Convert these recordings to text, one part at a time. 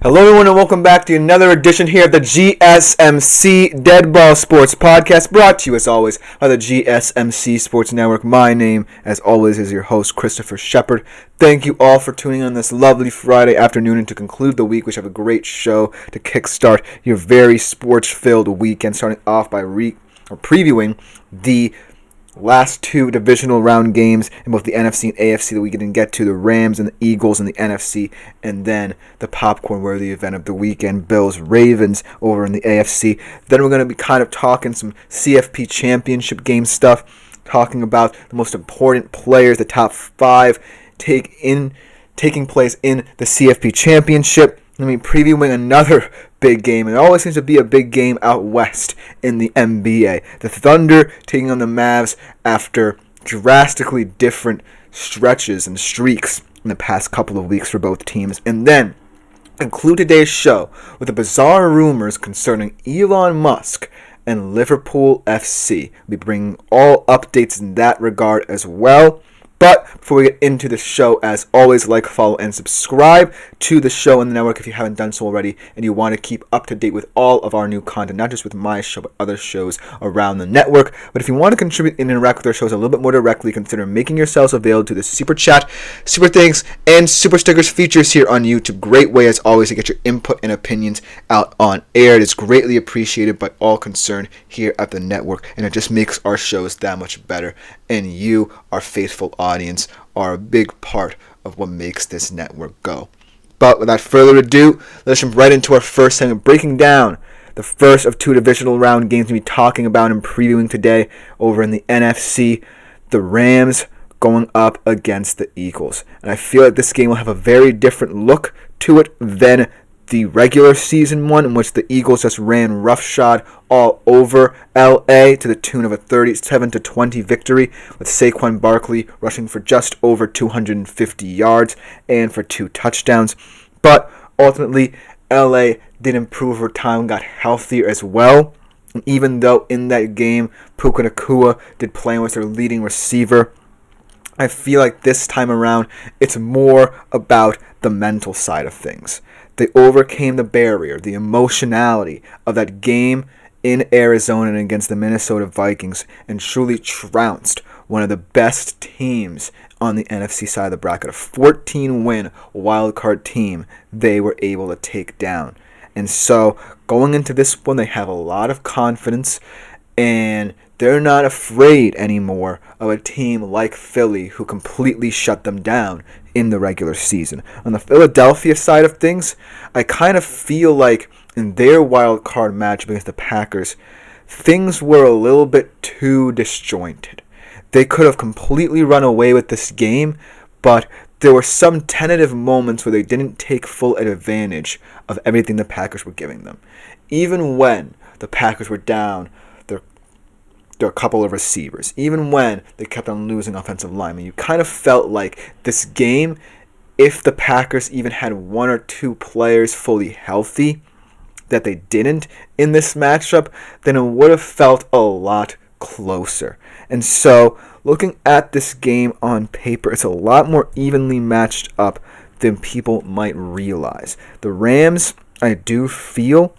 Hello everyone and welcome back to another edition here of the GSMC Deadball Sports Podcast, brought to you as always by the GSMC Sports Network. My name, as always, is your host, Christopher Shepard. Thank you all for tuning in on this lovely Friday afternoon and to conclude the week, which have a great show to kickstart your very sports-filled weekend, starting off by previewing the last two divisional round games in both the NFC and AFC that we didn't get to, the Rams and the Eagles in the NFC, and then the popcorn-worthy event of the weekend, Bills-Ravens over in the AFC. Then we're going to be kind of talking some CFP Championship game stuff, talking about the most important players, the top five taking place in the CFP Championship. Previewing another big game. It always seems to be a big game out west in the NBA. The Thunder taking on the Mavs after drastically different stretches and streaks in the past couple of weeks for both teams. And then conclude today's show with the bizarre rumors concerning Elon Musk and Liverpool FC. We'll be bringing all updates in that regard as well. But before we get into the show, as always, like, follow, and subscribe to the show and the network if you haven't done so already and you want to keep up to date with all of our new content, not just with my show, but other shows around the network. But if you want to contribute and interact with our shows a little bit more directly, consider making yourselves available to the Super Chat, Super Thanks, and Super Stickers features here on YouTube. Great way, as always, to get your input and opinions out on air. It is greatly appreciated by all concerned here at the network, and it just makes our shows that much better. And you, our faithful audience, are a big part of what makes this network go. But without further ado, let's jump right into our first segment, breaking down the first of two divisional round games we'll be talking about and previewing today over in the NFC. The Rams going up against the Eagles. And I feel like this game will have a very different look to it than the regular season one, in which the Eagles just ran roughshod all over LA to the tune of a 37-20 victory, with Saquon Barkley rushing for just over 250 yards and for 2 touchdowns. But ultimately, LA did improve over time, got healthier as well. And even though in that game, Puka Nacua did play with their leading receiver, I feel like this time around, it's more about the mental side of things. They overcame the barrier, the emotionality of that game in Arizona and against the Minnesota Vikings, and truly trounced one of the best teams on the NFC side of the bracket. A 14-win wildcard team they were able to take down. And so going into this one, they have a lot of confidence, and they're not afraid anymore of a team like Philly, who completely shut them down in the regular season. On the Philadelphia side of things, I kind of feel like in their wild card match against the Packers, things were a little bit too disjointed. They could have completely run away with this game, but there were some tentative moments where they didn't take full advantage of everything the Packers were giving them. Even when the Packers were down a couple of receivers, even when they kept on losing offensive linemen, you kind of felt like this game, if the Packers even had one or two players fully healthy, that they didn't in this matchup, then it would have felt a lot closer. And so, looking at this game on paper, it's a lot more evenly matched up than people might realize. The Rams, I do feel,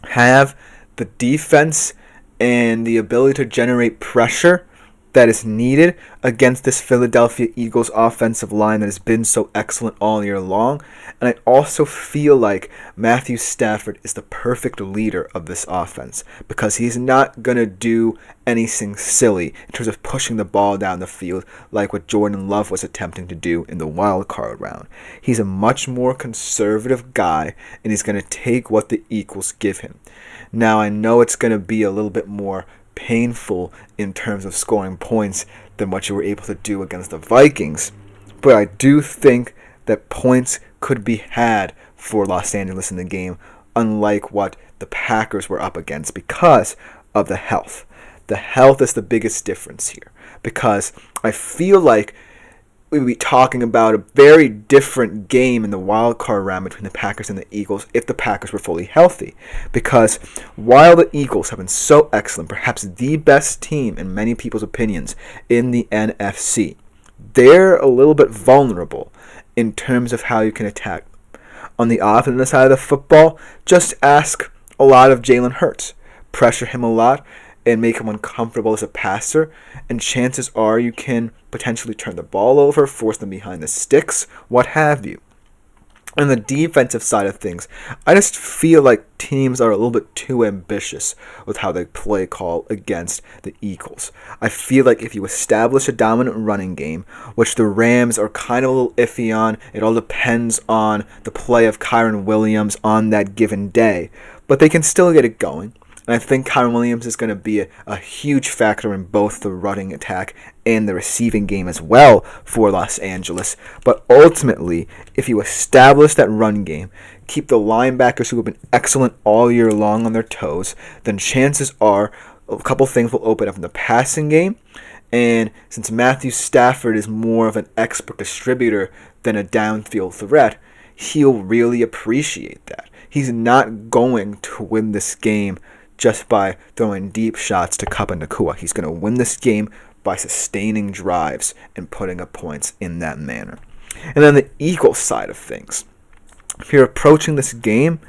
have the defense and the ability to generate pressure that is needed against this Philadelphia Eagles offensive line that has been so excellent all year long. And I also feel like Matthew Stafford is the perfect leader of this offense, because he's not going to do anything silly in terms of pushing the ball down the field like what Jordan Love was attempting to do in the wild card round. He's a much more conservative guy, and he's going to take what the Eagles give him. Now, I know it's going to be a little bit more painful in terms of scoring points than what you were able to do against the Vikings, but I do think that points could be had for Los Angeles in the game, unlike what the Packers were up against, because of the health. The health is the biggest difference here, because I feel like we'd be talking about a very different game in the wild card round between the Packers and the Eagles if the Packers were fully healthy. Because while the Eagles have been so excellent, perhaps the best team in many people's opinions in the NFC, they're a little bit vulnerable in terms of how you can attack. On the offensive side of the football, just ask a lot of Jalen Hurts. Pressure him a lot and make him uncomfortable as a passer, and chances are you can potentially turn the ball over, force them behind the sticks, what have you. On the defensive side of things, I just feel like teams are a little bit too ambitious with how they play call against the Eagles. I feel like if you establish a dominant running game, which the Rams are kind of a little iffy on, it all depends on the play of Kyren Williams on that given day, but they can still get it going. And I think Kyren Williams is going to be a huge factor in both the running attack and the receiving game as well for Los Angeles. But ultimately, if you establish that run game, keep the linebackers who have been excellent all year long on their toes, then chances are a couple things will open up in the passing game. And since Matthew Stafford is more of an expert distributor than a downfield threat, he'll really appreciate that. He's not going to win this game just by throwing deep shots to Kupp and Nakua. He's going to win this game by sustaining drives and putting up points in that manner. And then the Eagles side of things. If you're approaching this game,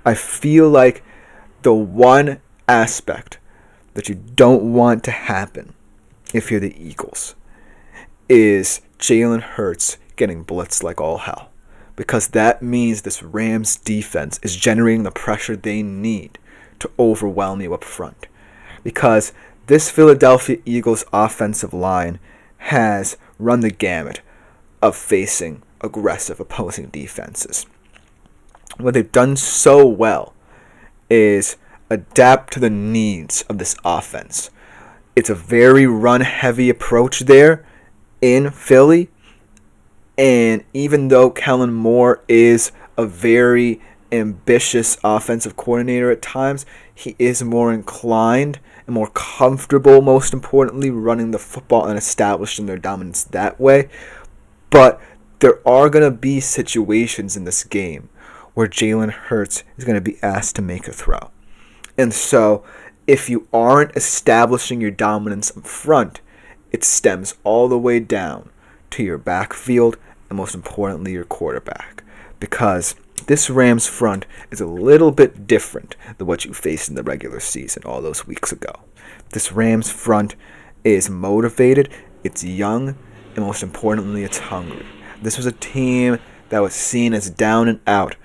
I feel like the one aspect that you don't want to happen if you're the Eagles is Jalen Hurts getting blitzed like all hell. Because that means this Rams defense is generating the pressure they need to overwhelm you up front. Because this Philadelphia Eagles offensive line has run the gamut of facing aggressive opposing defenses. What they've done so well is adapt to the needs of this offense. It's a very run-heavy approach there in Philly, and even though Kellen Moore is a very ambitious offensive coordinator at times, he is more inclined and more comfortable, most importantly, running the football and establishing their dominance that way. But there are going to be situations in this game where Jalen Hurts is going to be asked to make a throw. And so, if you aren't establishing your dominance up front, it stems all the way down to your backfield and most importantly your quarterback. Because this Rams front is a little bit different than what you faced in the regular season all those weeks ago. This Rams front is motivated, it's young, and most importantly, it's hungry. This was a team that was seen as down and out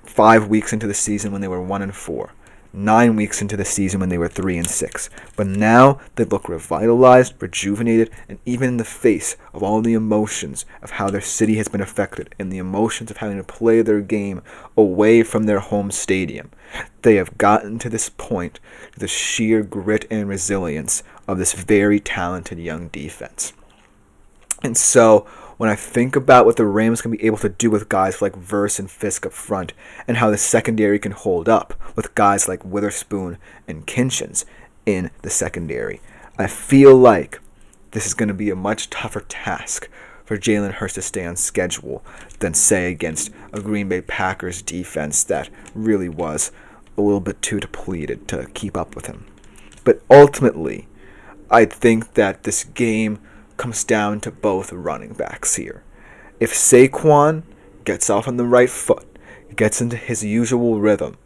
5 weeks into the season when they were 1-4. 9 weeks into the season when they were 3-6. But now they look revitalized, rejuvenated, and even in the face of all the emotions of how their city has been affected and the emotions of having to play their game away from their home stadium, they have gotten to this point, the sheer grit and resilience of this very talented young defense. And so, when I think about what the Rams can be able to do with guys like Verse and Fisk up front, and how the secondary can hold up with guys like Witherspoon and Kinchins in the secondary, I feel like this is going to be a much tougher task for Jalen Hurts to stay on schedule than, say, against a Green Bay Packers defense that really was a little bit too depleted to keep up with him. But ultimately, I think that this game comes down to both running backs here. If Saquon gets off on the right foot, gets into his usual rhythm,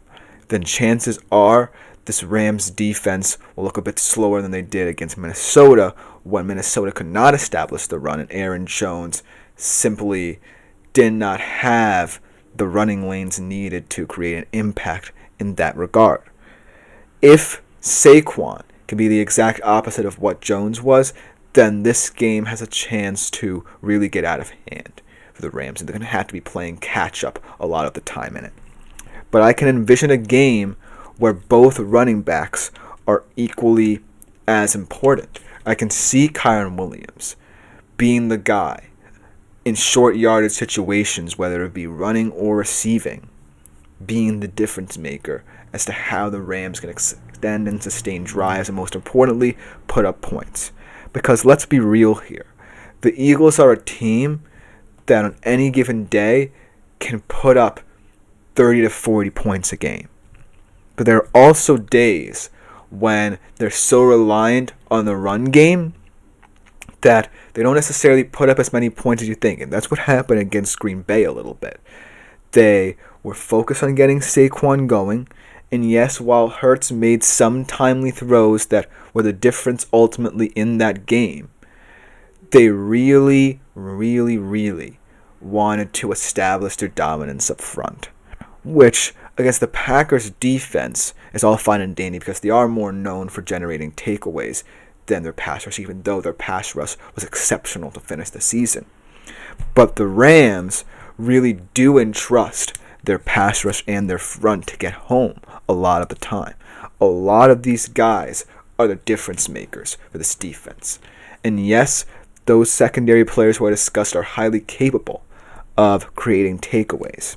then chances are this Rams defense will look a bit slower than they did against Minnesota when Minnesota could not establish the run and Aaron Jones simply did not have the running lanes needed to create an impact in that regard. If Saquon can be the exact opposite of what Jones was, then this game has a chance to really get out of hand for the Rams, and they're going to have to be playing catch-up a lot of the time in it. But I can envision a game where both running backs are equally as important. I can see Kyren Williams being the guy in short yardage situations, whether it be running or receiving, being the difference maker as to how the Rams can extend and sustain drives and, most importantly, put up points. Because let's be real here. The Eagles are a team that on any given day can put up 30 to 40 points a game. But there are also days when they're so reliant on the run game that they don't necessarily put up as many points as you think. And that's what happened against Green Bay a little bit. They were focused on getting Saquon going. And yes, while Hurts made some timely throws that were the difference ultimately in that game, they really, really, really wanted to establish their dominance up front, which against the Packers defense is all fine and dandy because they are more known for generating takeaways than their pass rush, even though their pass rush was exceptional to finish the season. But the Rams really do entrust their pass rush and their front to get home a lot of the time. A lot of these guys are the difference makers for this defense. And yes, those secondary players who I discussed are highly capable of creating takeaways.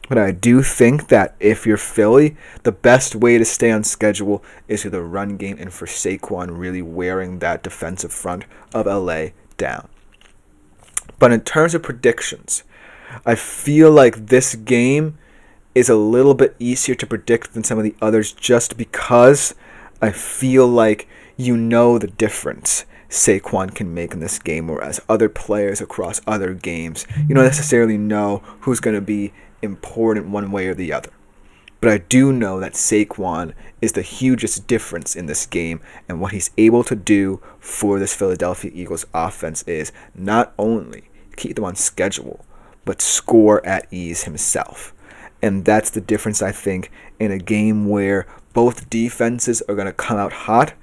But I do think that if you're Philly, the best way to stay on schedule is through the run game and for Saquon really wearing that defensive front of LA down. But in terms of predictions, I feel like this game is a little bit easier to predict than some of the others just because I feel like you know the difference Saquon can make in this game, whereas other players across other games, you don't necessarily know who's going to be important one way or the other. But I do know that Saquon is the hugest difference in this game, and what he's able to do for this Philadelphia Eagles offense is not only keep them on schedule, but score at ease himself. And that's the difference, I think, in a game where both defenses are going to come out hot.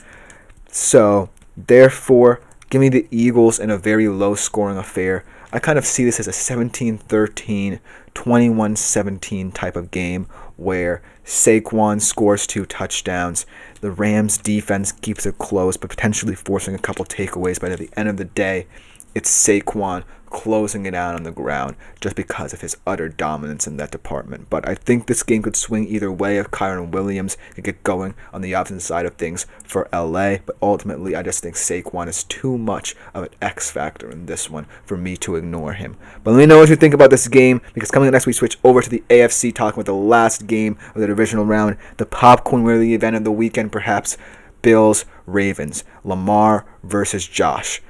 So, therefore, give me the Eagles in a very low-scoring affair. I kind of see this as a 17-13, 21-17 type of game where Saquon scores 2 touchdowns. The Rams' defense keeps it close, but potentially forcing a couple takeaways. But at the end of the day, it's Saquon closing it out on the ground just because of his utter dominance in that department. But I think this game could swing either way if Kyren Williams could get going on the offensive side of things for LA. But ultimately, I just think Saquon is too much of an X factor in this one for me to ignore him. But let me know what you think about this game, because coming up next we switch over to the AFC, talking about the last game of the divisional round, the popcorn-worthy event of the weekend perhaps, Bills-Ravens, Lamar versus Josh.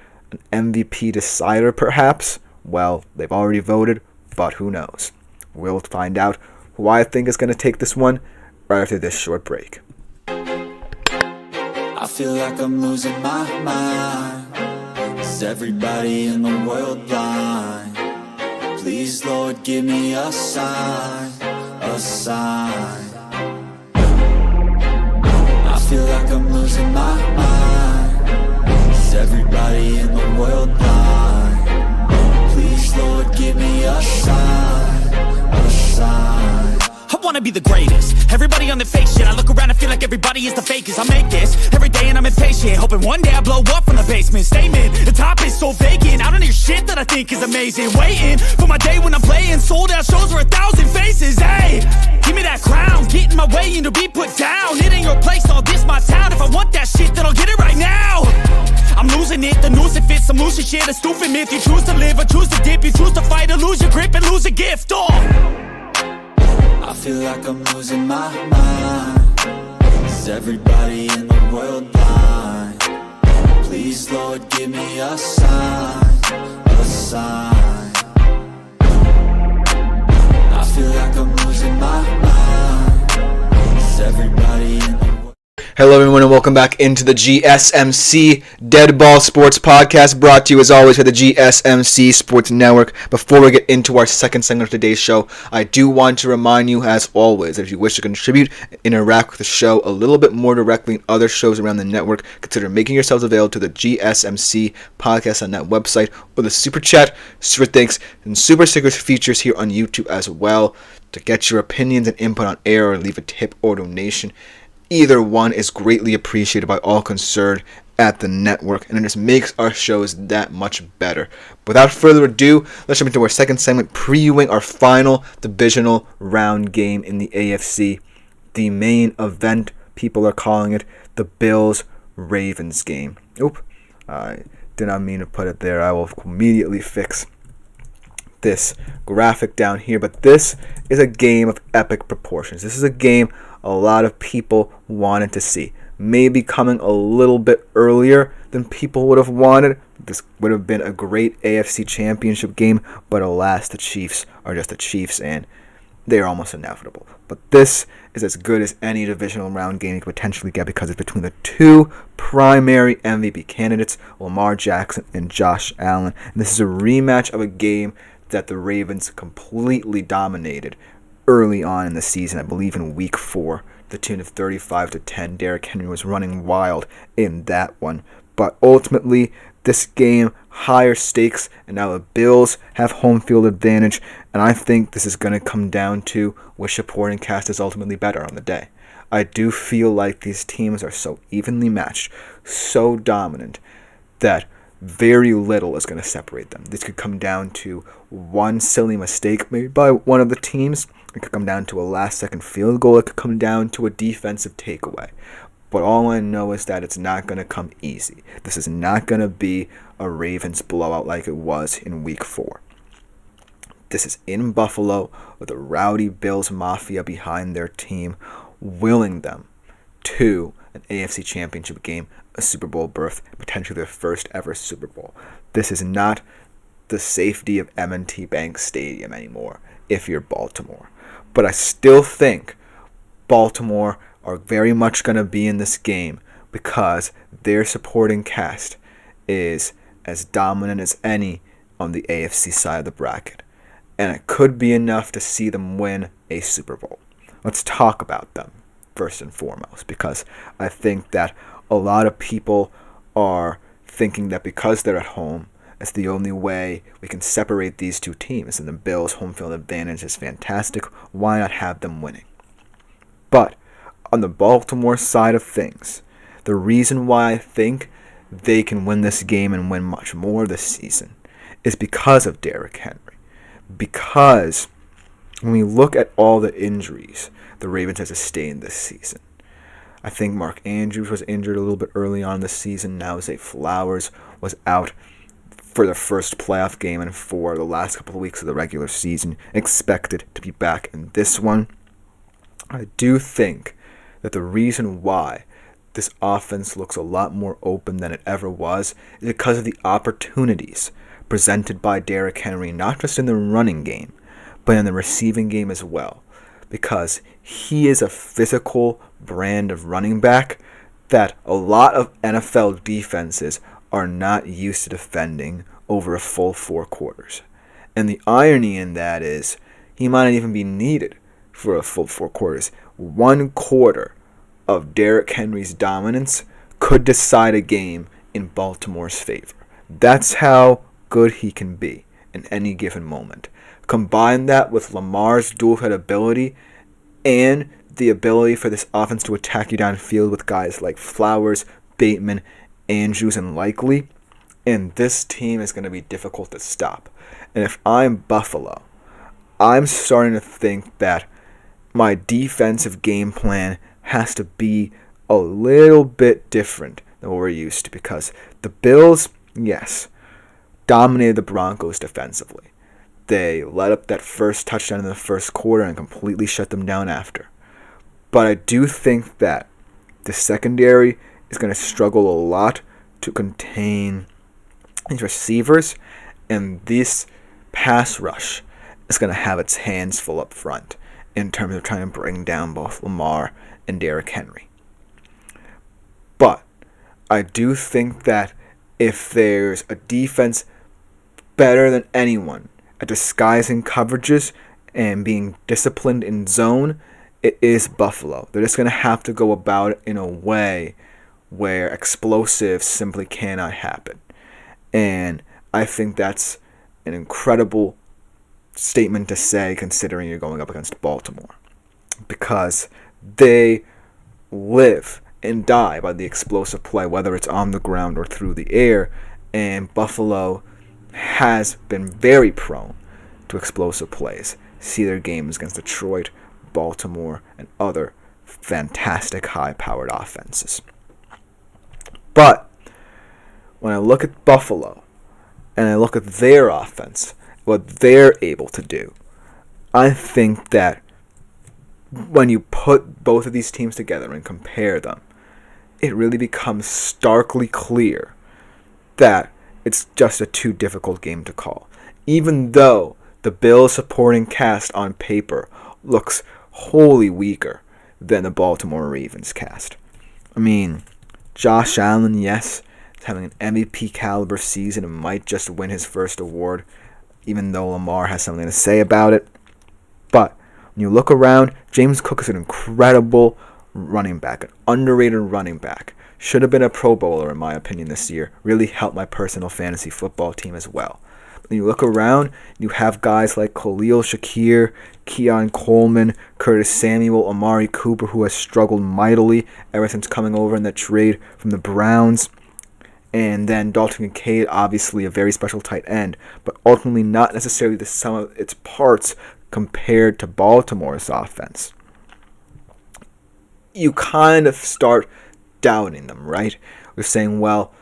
An MVP decider, perhaps? Well, they've already voted, but who knows? We'll find out who I think is going to take this one right after this short break. I feel like I'm losing my mind. Is everybody in the world blind? Please, Lord, give me a sign, a sign. I feel like I'm losing my mind. Is everybody in the world blind? Please, Lord, give me a sign, a sign. I wanna be the greatest. Everybody on the fake shit. I look around and feel like everybody is the fakest. I make this every day and I'm impatient, hoping one day I blow up from the basement. Statement, the top is so vacant. I don't hear shit that I think is amazing. Waiting for my day when I'm playing sold out shows for 1,000 faces. Hey, give me that crown, get in my way and to be put down. It ain't your place, all this my town. If I want that shit, then I'll get it right now. I'm losing it, the noose it fits, some losing shit, a stupid myth. You choose to live or choose to dip, you choose to fight or lose your grip and lose a gift. I feel like I'm losing my mind. Is everybody in the world blind? Please, Lord, give me a sign, a sign. I feel like I'm losing my mind. Is everybody in the world? Hello everyone and welcome back into the GSMC Dead Ball Sports Podcast, brought to you as always by the GSMC Sports Network. Before we get into our second segment of today's show, I do want to remind you as always that if you wish to contribute and interact with the show a little bit more directly in other shows around the network, consider making yourselves available to the GSMC Podcast on that website, or the Super Chat, Super Thanks, and Super Stickers features here on YouTube as well. To get your opinions and input on air or leave a tip or donation, either one is greatly appreciated by all concerned at the network, and it just makes our shows that much better. Without further ado, let's jump into our second segment, previewing our final divisional round game in the AFC. The main event, people are calling it, the Bills-Ravens game. Oop, I did not mean to put it there. I will immediately fix this graphic down here, but this is a game of epic proportions. This is a game a lot of people wanted to see. Maybe coming a little bit earlier than people would have wanted. This would have been a great AFC Championship game, but alas, the Chiefs are just the Chiefs, and they are almost inevitable. But this is as good as any divisional round game you could potentially get because it's between the two primary MVP candidates, Lamar Jackson and Josh Allen. And this is a rematch of a game that the Ravens completely dominated early on in the season, I believe in week 4, the tune of 35-10. Derrick Henry was running wild in that one. But ultimately, this game, higher stakes, and now the Bills have home field advantage, and I think this is going to come down to which supporting cast is ultimately better on the day. I do feel like these teams are so evenly matched, so dominant, that very little is going to separate them. This could come down to one silly mistake made by one of the teams. It could come down to a last-second field goal. It could come down to a defensive takeaway. But all I know is that it's not going to come easy. This is not going to be a Ravens blowout like it was in week 4. This is in Buffalo with a rowdy Bills Mafia behind their team, willing them to an AFC Championship game, a Super Bowl berth, potentially their first ever Super Bowl. This is not the safety of M&T Bank Stadium anymore if you're Baltimore. But I still think Baltimore are very much going to be in this game because their supporting cast is as dominant as any on the AFC side of the bracket. And it could be enough to see them win a Super Bowl. Let's talk about them first and foremost, because I think that a lot of people are thinking that because they're at home, it's the only way we can separate these two teams, and the Bills' home field advantage is fantastic. Why not have them winning? But on the Baltimore side of things, the reason why I think they can win this game and win much more this season is because of Derrick Henry. Because when we look at all the injuries the Ravens have sustained this season, I think Mark Andrews was injured a little bit early on this season. Now Zay Flowers was out for the first playoff game and for the last couple of weeks of the regular season, expected to be back in this one. I do think that the reason why this offense looks a lot more open than it ever was is because of the opportunities presented by Derrick Henry, not just in the running game, but in the receiving game as well. Because he is a physical brand of running back that a lot of NFL defenses are not used to defending over a full 4 quarters. And the irony in that is he might not even be needed for a full 4 quarters. 1 quarter of Derrick Henry's dominance could decide a game in Baltimore's favor. That's how good he can be in any given moment. Combine that with Lamar's dual-threat ability and the ability for this offense to attack you downfield with guys like Flowers, Bateman, Andrews, and Likely, and this team is going to be difficult to stop. And if I'm Buffalo, I'm starting to think that my defensive game plan has to be a little bit different than what we're used to, because the Bills, yes, dominated the Broncos defensively. They let up that first touchdown in the first quarter and completely shut them down after. But I do think that the secondary is going to struggle a lot to contain these receivers, and this pass rush is going to have its hands full up front in terms of trying to bring down both Lamar and Derrick Henry. But I do think that if there's a defense better than anyone at disguising coverages and being disciplined in zone, it is Buffalo. They're just going to have to go about it in a way where explosives simply cannot happen. And I think that's an incredible statement to say considering you're going up against Baltimore, because they live and die by the explosive play, whether it's on the ground or through the air, and Buffalo has been very prone to explosive plays. See their games against Detroit, Baltimore, and other fantastic high-powered offenses. But when I look at Buffalo and I look at their offense, what they're able to do, I think that when you put both of these teams together and compare them, it really becomes starkly clear that it's just a too difficult game to call. Even though the Bills supporting cast on paper looks wholly weaker than the Baltimore Ravens cast. I mean, Josh Allen, yes, is having an MVP caliber season and might just win his first award, even though Lamar has something to say about it. But when you look around, James Cook is an incredible running back, an underrated running back. Should have been a Pro Bowler, in my opinion, this year. Really helped my personal fantasy football team as well. When you look around, you have guys like Khalil Shakir, Keon Coleman, Curtis Samuel, Amari Cooper, who has struggled mightily ever since coming over in the trade from the Browns. And then Dalton Kincaid, obviously a very special tight end, but ultimately not necessarily the sum of its parts compared to Baltimore's offense. You kind of start doubting them, right? We're saying, well,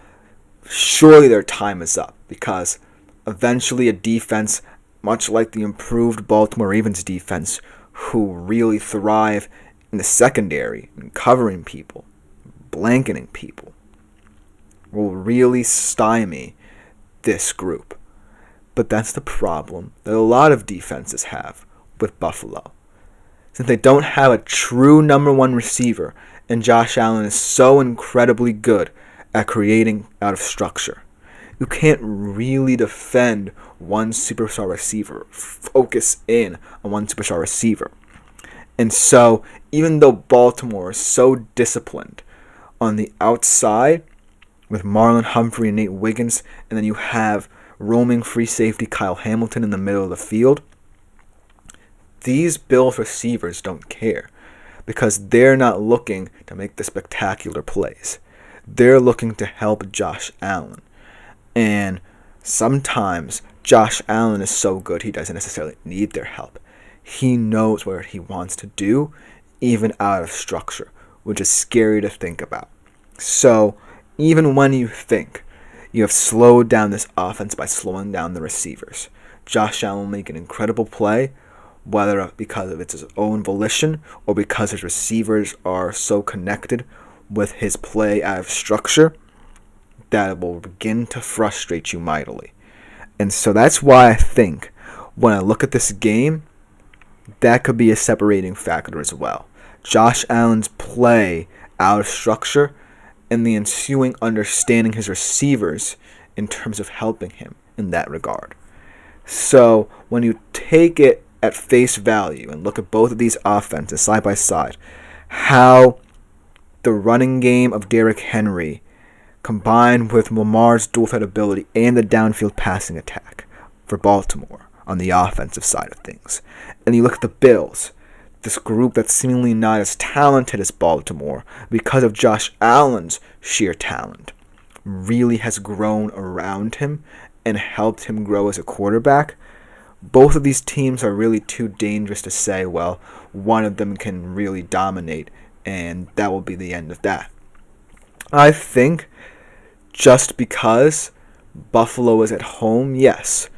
surely their time is up, because eventually a defense, much like the improved Baltimore Ravens defense, who really thrive in the secondary, in covering people, blanketing people, will really stymie this group. But that's the problem that a lot of defenses have with Buffalo. Since they don't have a true number one receiver, and Josh Allen is so incredibly good at creating out of structure, you can't really defend one superstar receiver, focus in on one superstar receiver. And so, even though Baltimore is so disciplined on the outside, with Marlon Humphrey and Nate Wiggins, and then you have roaming free safety Kyle Hamilton in the middle of the field, these Bills receivers don't care, because they're not looking to make the spectacular plays. They're looking to help Josh Allen. And sometimes Josh Allen is so good he doesn't necessarily need their help. He knows what he wants to do, even out of structure, which is scary to think about. So, even when you think you have slowed down this offense by slowing down the receivers, Josh Allen will make an incredible play, whether because of its own volition or because his receivers are so connected with his play out of structure, that it will begin to frustrate you mightily. And so that's why I think when I look at this game, that could be a separating factor as well. Josh Allen's play out of structure and the ensuing understanding his receivers in terms of helping him in that regard. So when you take it at face value and look at both of these offenses side by side, how the running game of Derrick Henry combined with Lamar's dual threat ability and the downfield passing attack for Baltimore on the offensive side of things. And you look at the Bills, this group that's seemingly not as talented as Baltimore because of Josh Allen's sheer talent, really has grown around him and helped him grow as a quarterback. Both of these teams are really too dangerous to say, well, one of them can really dominate and that will be the end of that. I think just because Buffalo is at home, yes,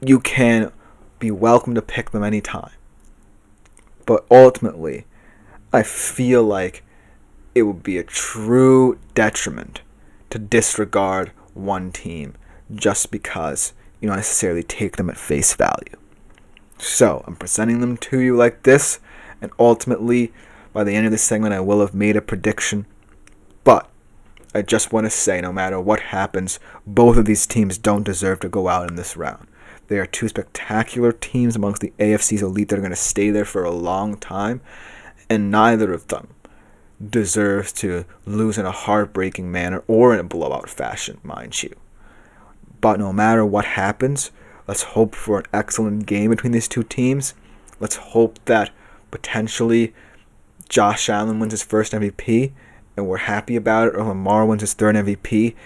you can be welcome to pick them anytime. But ultimately, I feel like it would be a true detriment to disregard one team just because you don't necessarily take them at face value. So, I'm presenting them to you like this, and ultimately, by the end of this segment, I will have made a prediction. But I just want to say, no matter what happens, both of these teams don't deserve to go out in this round. They are two spectacular teams amongst the AFC's elite that are going to stay there for a long time, and neither of them deserves to lose in a heartbreaking manner or in a blowout fashion, mind you. But no matter what happens, let's hope for an excellent game between these two teams. Let's hope that potentially Josh Allen wins his first MVP, and we're happy about it, or Lamar wins his third MVP,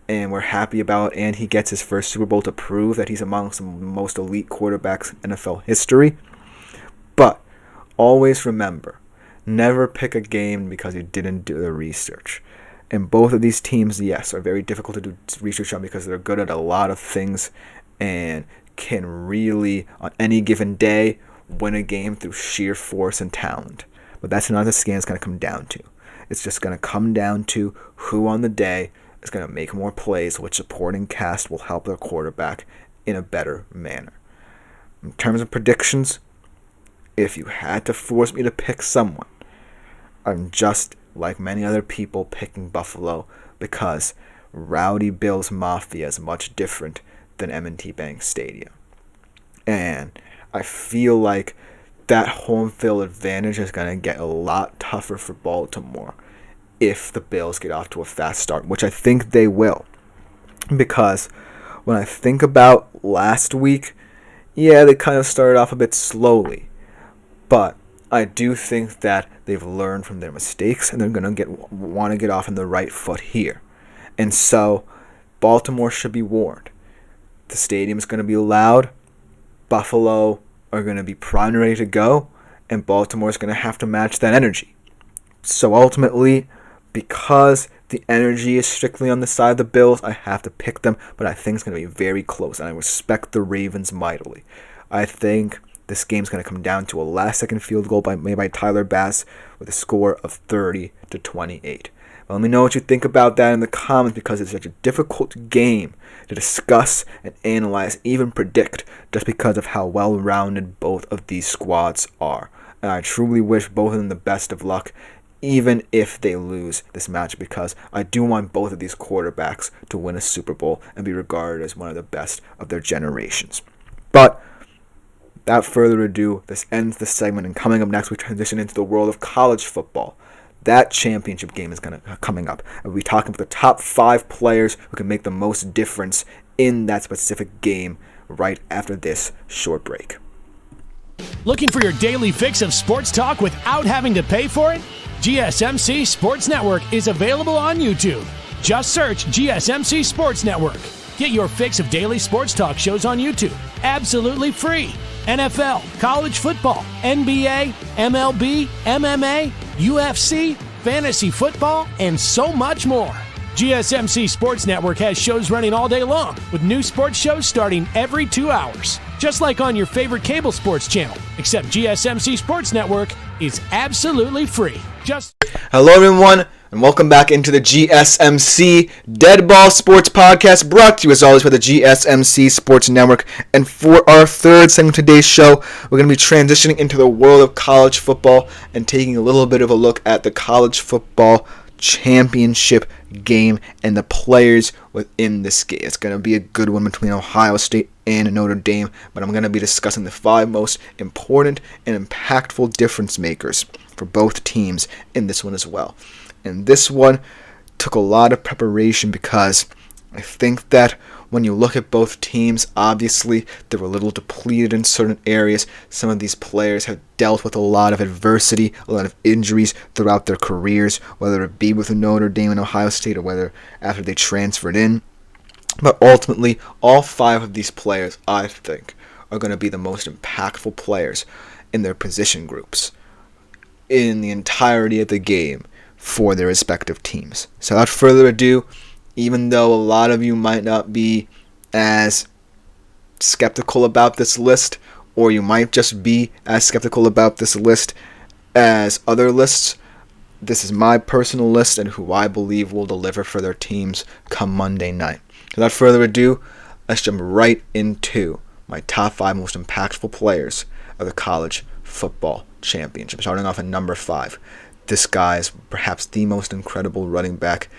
and we're happy about it, and he gets his first Super Bowl to prove that he's amongst the most elite quarterbacks in NFL history. But always remember, never pick a game because you didn't do the research. And both of these teams, yes, are very difficult to do research on because they're good at a lot of things and can really, on any given day, win a game through sheer force and talent. But that's not the scan it's going to come down to. It's just going to come down to who on the day is going to make more plays, which supporting cast will help their quarterback in a better manner. In terms of predictions, if you had to force me to pick someone, I'm just like many other people picking Buffalo because Rowdy Bill's Mafia is much different than M&T Bank Stadium. And I feel like that home field advantage is going to get a lot tougher for Baltimore if the Bills get off to a fast start, which I think they will. Because when I think about last week, yeah, they kind of started off a bit slowly. But I do think that they've learned from their mistakes and they're going to want to get off on the right foot here. And so Baltimore should be warned. The stadium is going to be loud. Buffalo are going to be primed and ready to go, and Baltimore is going to have to match that energy. So ultimately, because the energy is strictly on the side of the Bills, I have to pick them, but I think it's going to be very close, and I respect the Ravens mightily. I think this game's going to come down to a last-second field goal made by Tyler Bass with a score of 30-28. Let me know what you think about that in the comments, because it's such a difficult game to discuss and analyze, even predict, just because of how well-rounded both of these squads are. And I truly wish both of them the best of luck, even if they lose this match, because I do want both of these quarterbacks to win a Super Bowl and be regarded as one of the best of their generations. But without further ado, this ends the segment, and coming up next, we transition into the world of college football. That championship game is coming up. We'll be talking about the top 5 players who can make the most difference in that specific game right after this short break. Looking for your daily fix of sports talk without having to pay for it? GSMC Sports Network is available on YouTube. Just search GSMC Sports Network. Get your fix of daily sports talk shows on YouTube, absolutely free. NFL, college football, NBA, MLB, MMA, UFC, fantasy football, and so much more. GSMC Sports Network has shows running all day long, with new sports shows starting every 2 hours. Just like on your favorite cable sports channel, except GSMC Sports Network is absolutely free. Hello everyone, and welcome back into the GSMC Dead Ball Sports Podcast, brought to you as always by the GSMC Sports Network. And for our third segment of today's show, we're going to be transitioning into the world of college football and taking a little bit of a look at the college football championship game and the players within this game. It's going to be a good one between Ohio State and Notre Dame, but I'm going to be discussing the 5 most important and impactful difference makers for both teams in this one as well. And this one took a lot of preparation, because I think that when you look at both teams, obviously they were a little depleted in certain areas. Some of these players have dealt with a lot of adversity, a lot of injuries throughout their careers, whether it be with Notre Dame and Ohio State or whether after they transferred in. But ultimately, all 5 of these players, I think, are going to be the most impactful players in their position groups in the entirety of the game for their respective teams. So without further ado, even though a lot of you might not be as skeptical about this list, or you might just be as skeptical about this list as other lists, this is my personal list and who I believe will deliver for their teams come Monday night. So without further ado, let's jump right into my top 5 most impactful players of the college football championship. Starting off at number 5. This guy is perhaps the most incredible running back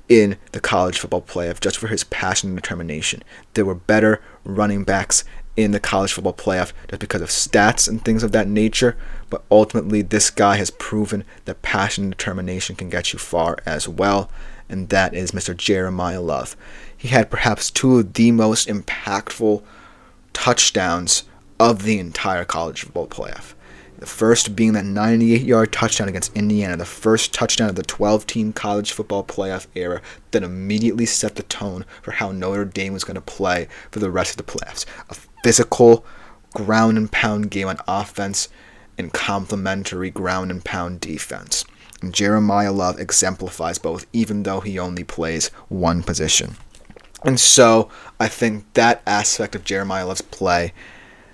in the college football playoff, just for his passion and determination. There were better running backs in the college football playoff just because of stats and things of that nature, but ultimately this guy has proven that passion and determination can get you far as well, and that is Mr. Jeremiah Love. He had perhaps 2 of the most impactful touchdowns of the entire college football playoff. The first being that 98-yard touchdown against Indiana, the first touchdown of the 12-team college football playoff era that immediately set the tone for how Notre Dame was going to play for the rest of the playoffs. A physical, ground-and-pound game on offense and complementary ground-and-pound defense. And Jeremiah Love exemplifies both, even though he only plays one position. And so I think that aspect of Jeremiah Love's play,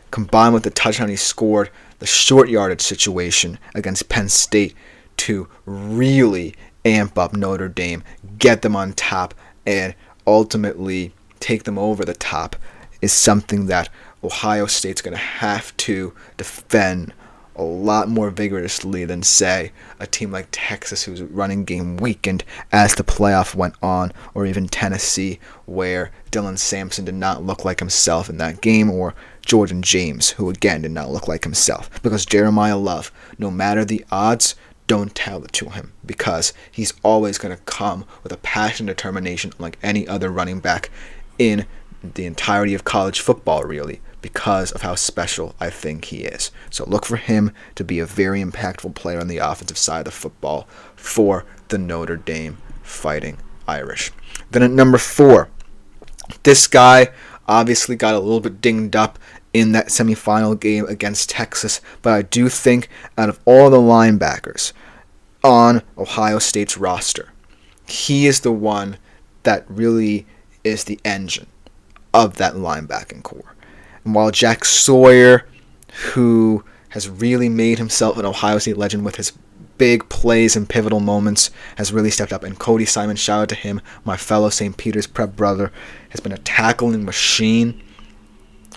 combined with the touchdown he scored, the short yardage situation against Penn State, to really amp up Notre Dame, get them on top, and ultimately take them over the top, is something that Ohio State's going to have to defend a lot more vigorously than, say, a team like Texas, who was running game weakened as the playoff went on, or even Tennessee, where Dylan Sampson did not look like himself in that game, or Jordan James, who again did not look like himself. Because Jeremiah Love, no matter the odds, don't tell it to him, because he's always going to come with a passion and determination like any other running back in the entirety of college football, really, because of how special I think he is. So look for him to be a very impactful player on the offensive side of the football for the Notre Dame Fighting Irish. Then at number 4, this guy obviously got a little bit dinged up in that semifinal game against Texas, but I do think out of all the linebackers on Ohio State's roster, he is the one that really is the engine of that linebacking core. And while Jack Sawyer, who has really made himself an Ohio State legend with his big plays and pivotal moments, has really stepped up, and Cody Simon, shout out to him, my fellow St. Peter's Prep brother, has been a tackling machine.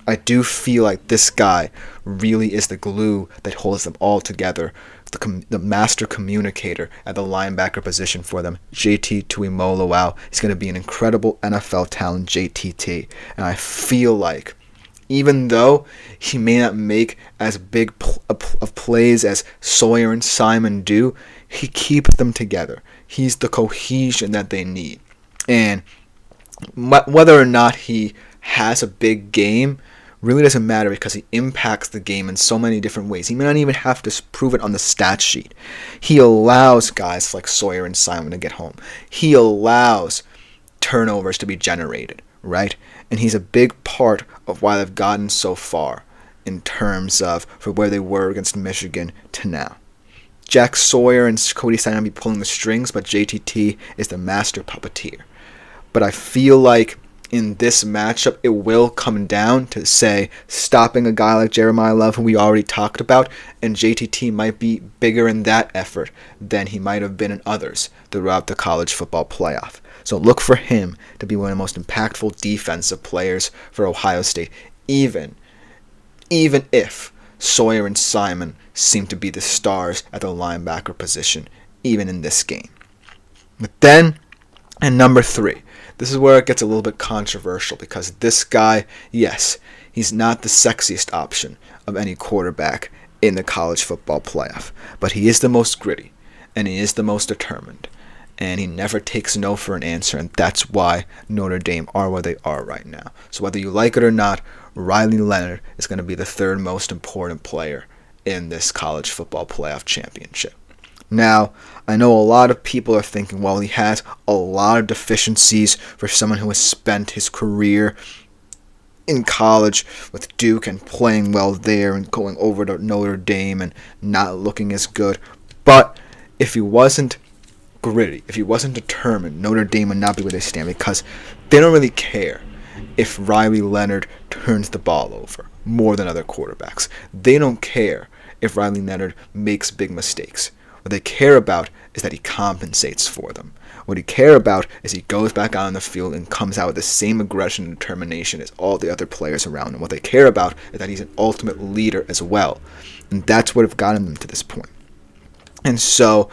I do feel like this guy really is the glue that holds them all together, the master communicator at the linebacker position for them, JT Tuimoloau. He's going to be an incredible NFL talent, JTT, and I feel like even though he may not make as big of plays as Sawyer and Simon do, he keeps them together. He's the cohesion that they need. And whether or not he has a big game really doesn't matter, because he impacts the game in so many different ways. He may not even have to prove it on the stat sheet. He allows guys like Sawyer and Simon to get home. He allows turnovers to be generated, right? And he's a big part of why they've gotten so far in terms of for where they were against Michigan to now. Jack Sawyer and Cody Simon be pulling the strings, but JTT is the master puppeteer. But I feel like in this matchup, it will come down to, say, stopping a guy like Jeremiah Love, who we already talked about, and JTT might be bigger in that effort than he might have been in others throughout the college football playoff. So look for him to be one of the most impactful defensive players for Ohio State, even if Sawyer and Simon seem to be the stars at the linebacker position, even in this game. But then, at number 3, this is where it gets a little bit controversial, because this guy, yes, he's not the sexiest option of any quarterback in the college football playoff, but he is the most gritty, and he is the most determined, and he never takes no for an answer, and that's why Notre Dame are where they are right now. So whether you like it or not, Riley Leonard is going to be the third most important player in this college football playoff championship. Now, I know a lot of people are thinking, well, he has a lot of deficiencies for someone who has spent his career in college with Duke and playing well there and going over to Notre Dame and not looking as good. But if he wasn't gritty, if he wasn't determined, Notre Dame would not be where they stand, because they don't really care if Riley Leonard turns the ball over more than other quarterbacks. They don't care if Riley Leonard makes big mistakes. What they care about is that he compensates for them. What he care about is he goes back out on the field and comes out with the same aggression and determination as all the other players around him. What they care about is that he's an ultimate leader as well. And that's what have gotten them to this point. And so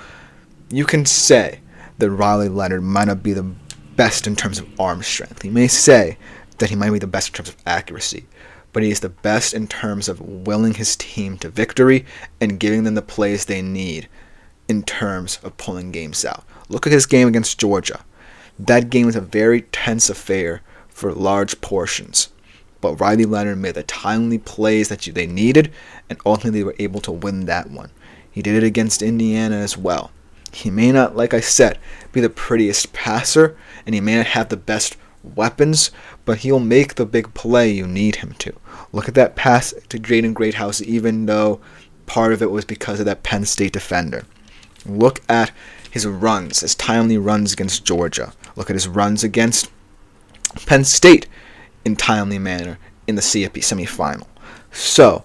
you can say that Riley Leonard might not be the best in terms of arm strength. You may say that he might be the best in terms of accuracy, but he is the best in terms of willing his team to victory and giving them the plays they need in terms of pulling games out. Look at his game against Georgia. That game was a very tense affair for large portions, but Riley Leonard made the timely plays that they needed, and ultimately they were able to win that one. He did it against Indiana as well. He may not, like I said, be the prettiest passer, and he may not have the best weapons, but he'll make the big play you need him to. Look at that pass to Jaden Greathouse, even though part of it was because of that Penn State defender. Look at his runs, his timely runs against Georgia. Look at his runs against Penn State in timely manner in the CFP semifinal. So,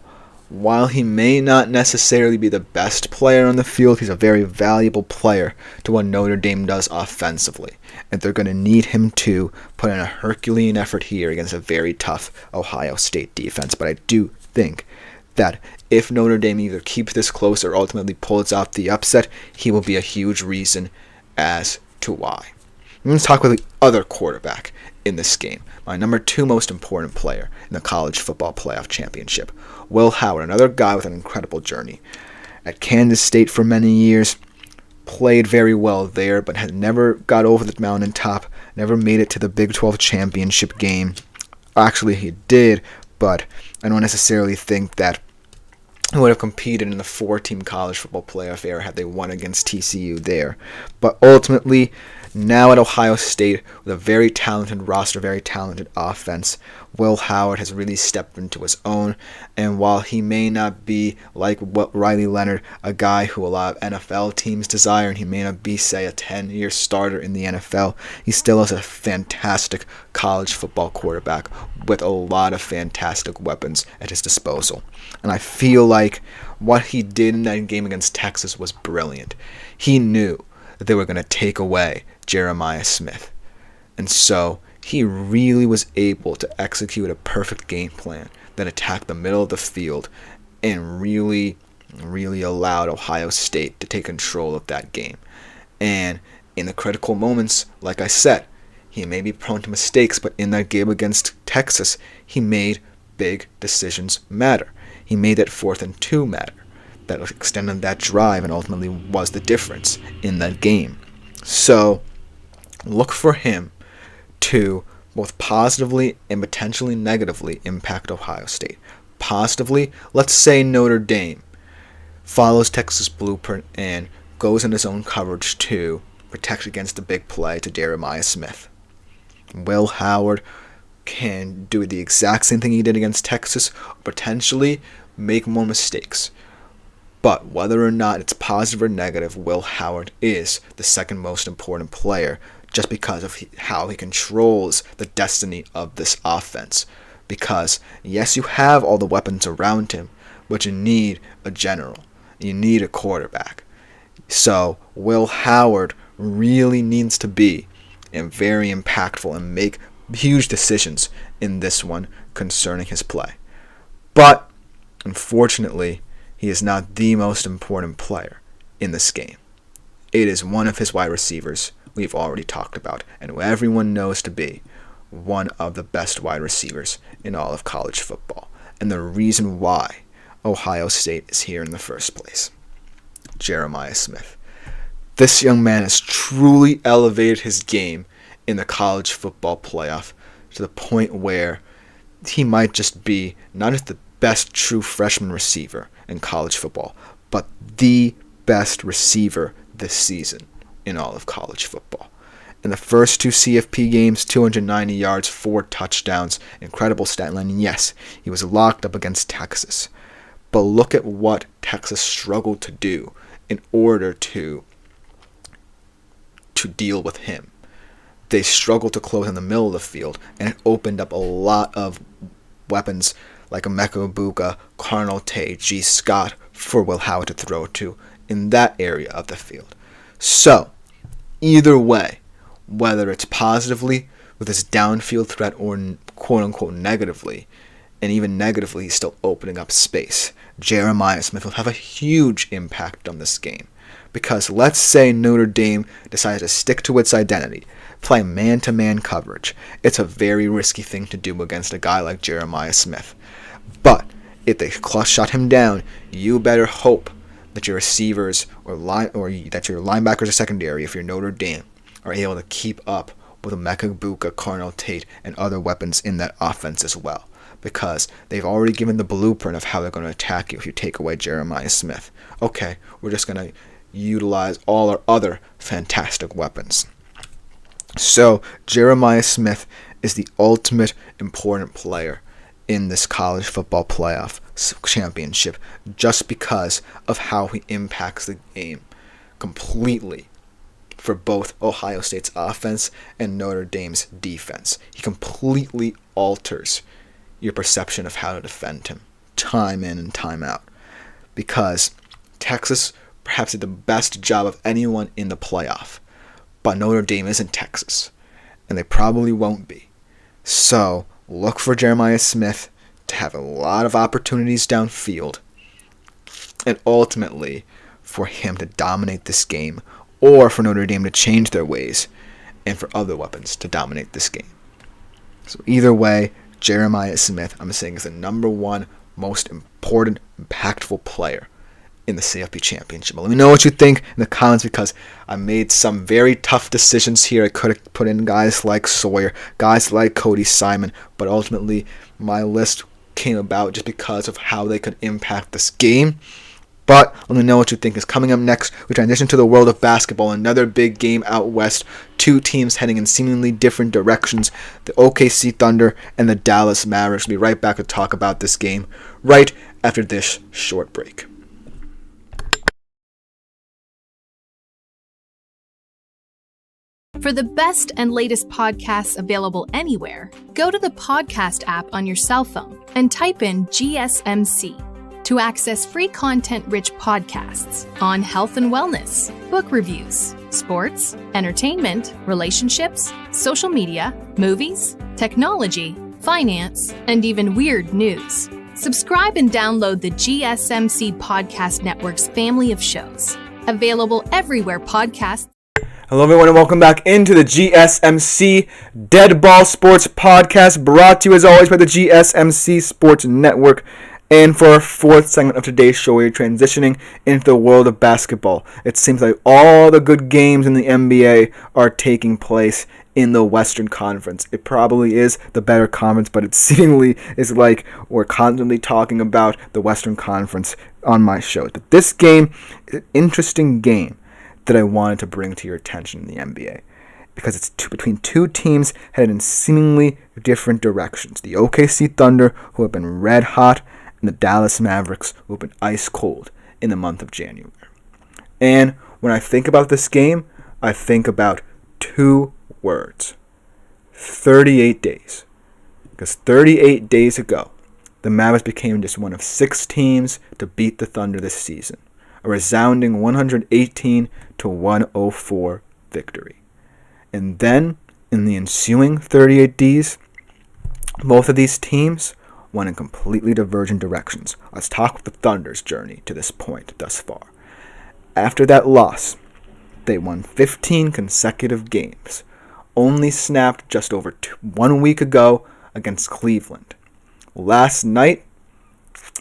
while he may not necessarily be the best player on the field, he's a very valuable player to what Notre Dame does offensively. And they're going to need him to put in a Herculean effort here against a very tough Ohio State defense. But I do think that if Notre Dame either keeps this close or ultimately pulls out the upset, he will be a huge reason as to why. Let's talk about the other quarterback in this game. My number 2 most important player in the college football playoff championship. Will Howard, another guy with an incredible journey. At Kansas State for many years, played very well there, but had never got over the mountaintop, never made it to the Big 12 championship game. Actually, he did, but I don't necessarily think that he would have competed in the 4-team college football playoff era had they won against TCU there. But ultimately, now at Ohio State, with a very talented roster, very talented offense, Will Howard has really stepped into his own. And while he may not be like Riley Leonard, a guy who a lot of NFL teams desire, and he may not be, say, a 10-year starter in the NFL, he still is a fantastic college football quarterback with a lot of fantastic weapons at his disposal. And I feel like what he did in that game against Texas was brilliant. He knew that they were going to take away Jeremiah Smith. And so he really was able to execute a perfect game plan that attacked the middle of the field and really allowed Ohio State to take control of that game. And in the critical moments, like I said, he may be prone to mistakes, but in that game against Texas, he made big decisions matter. He made that 4th and 2 matter. That extended that drive and ultimately was the difference in that game. So look for him to both positively and potentially negatively impact Ohio State. Positively, let's say Notre Dame follows Texas' blueprint and goes in his own coverage to protect against the big play to Jeremiah Smith. Will Howard can do the exact same thing he did against Texas, potentially make more mistakes. But whether or not it's positive or negative, Will Howard is the second most important player just because of how he controls the destiny of this offense. Because, yes, you have all the weapons around him, but you need a general. You need a quarterback. So Will Howard really needs to be very impactful and make huge decisions in this one concerning his play. But, unfortunately, he is not the most important player in this game. It is one of his wide receivers we've already talked about, and who everyone knows to be one of the best wide receivers in all of college football, and the reason why Ohio State is here in the first place. Jeremiah Smith. This young man has truly elevated his game in the college football playoff to the point where he might just be not just the best true freshman receiver in college football, but the best receiver this season in all of college football. In the first 2 CFP games, 290 yards, 4 touchdowns, incredible stat line. And yes, he was locked up against Texas. But look at what Texas struggled to do in order to deal with him. They struggled to close in the middle of the field, and it opened up a lot of weapons like Emeka Egbuka, Carnell Tate, G. Scott for Will Howard to throw to in that area of the field. So, either way, whether it's positively with his downfield threat or quote-unquote negatively, and even negatively, he's still opening up space. Jeremiah Smith will have a huge impact on this game. Because let's say Notre Dame decides to stick to its identity, play man-to-man coverage. It's a very risky thing to do against a guy like Jeremiah Smith. But if they shut him down, you better hope that your receivers or that your linebackers or secondary, if you're Notre Dame, are able to keep up with Emeka Egbuka, Carnell Tate, and other weapons in that offense as well. Because they've already given the blueprint of how they're going to attack you if you take away Jeremiah Smith. Okay, we're just going to utilize all our other fantastic weapons. So Jeremiah Smith is the ultimate important player in this college football playoff championship just because of how he impacts the game completely for both Ohio State's offense and Notre Dame's defense. He completely alters your perception of how to defend him time in and time out, because Texas perhaps did the best job of anyone in the playoff, but Notre Dame isn't Texas, and they probably won't be. So look for Jeremiah Smith to have a lot of opportunities downfield, and ultimately for him to dominate this game, or for Notre Dame to change their ways and for other weapons to dominate this game. So either way, Jeremiah Smith, I'm saying, is the number one most important, impactful player in the CFP Championship. Let me know what you think in the comments, because I made some very tough decisions here. I could have put in guys like Sawyer, guys like Cody Simon, but ultimately my list came about just because of how they could impact this game. But let me know what you think. Is coming up next. We transition to the world of basketball. Another big game out west. Two teams heading in seemingly different directions. The OKC Thunder and the Dallas Mavericks. We'll be right back to talk about this game right after this short break. For the best and latest podcasts available anywhere, go to the podcast app on your cell phone and type in GSMC to access free content-rich podcasts on health and wellness, book reviews, sports, entertainment, relationships, social media, movies, technology, finance, and even weird news. Subscribe and download the GSMC Podcast Network's family of shows, available everywhere podcasts. Hello everyone and welcome back into the GSMC Dead Ball Sports Podcast, brought to you as always by the GSMC Sports Network. And for our fourth segment of today's show, we're transitioning into the world of basketball. It seems like all the good games in the NBA are taking place in the Western Conference. It probably is the better conference, but it seemingly is like we're constantly talking about the Western Conference on my show. But this game is an interesting game that I wanted to bring to your attention in the NBA, because it's between two teams headed in seemingly different directions. The OKC Thunder, who have been red hot, and the Dallas Mavericks, who have been ice cold in the month of January. And when I think about this game, I think about two words: 38 days. Because 38 days ago, the Mavericks became just one of 6 teams to beat the Thunder this season. A resounding 118-104 victory. And then, in the ensuing 38 days, both of these teams went in completely divergent directions. Let's talk about the Thunder's journey to this point thus far. After that loss, they won 15 consecutive games, only snapped just over 1 week ago against Cleveland. Last night,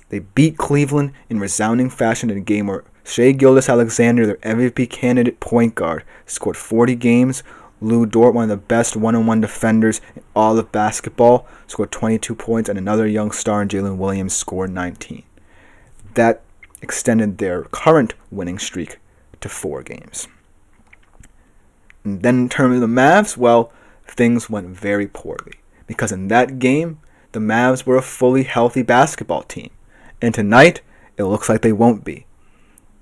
they beat Cleveland in resounding fashion in a game where Shai Gilgeous-Alexander, their MVP candidate point guard, scored 40 games. Lou Dort, one of the best one-on-one defenders in all of basketball, scored 22 points, and another young star in Jalen Williams scored 19. That extended their current winning streak to 4 games. And then in terms of the Mavs, well, things went very poorly, because in that game, the Mavs were a fully healthy basketball team. And tonight, it looks like they won't be.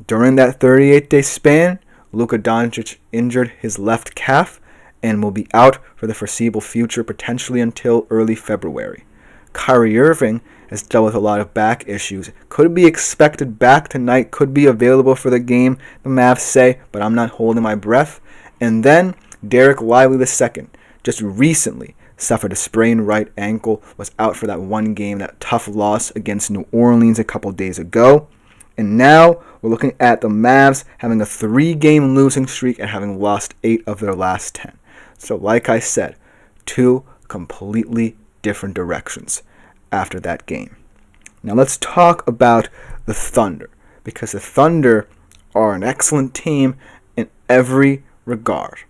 During that 38-day span, Luka Doncic injured his left calf and will be out for the foreseeable future, potentially until early February. Kyrie Irving has dealt with a lot of back issues. Could be expected back tonight, could be available for the game, the Mavs say, but I'm not holding my breath. And then Derek Lively II, just recently suffered a sprained right ankle, was out for that one game, that tough loss against New Orleans a couple days ago. And now we're looking at the Mavs having a 3-game losing streak and having lost 8 of their last 10. So like I said, 2 completely different directions after that game. Now let's talk about the Thunder, because the Thunder are an excellent team in every regard.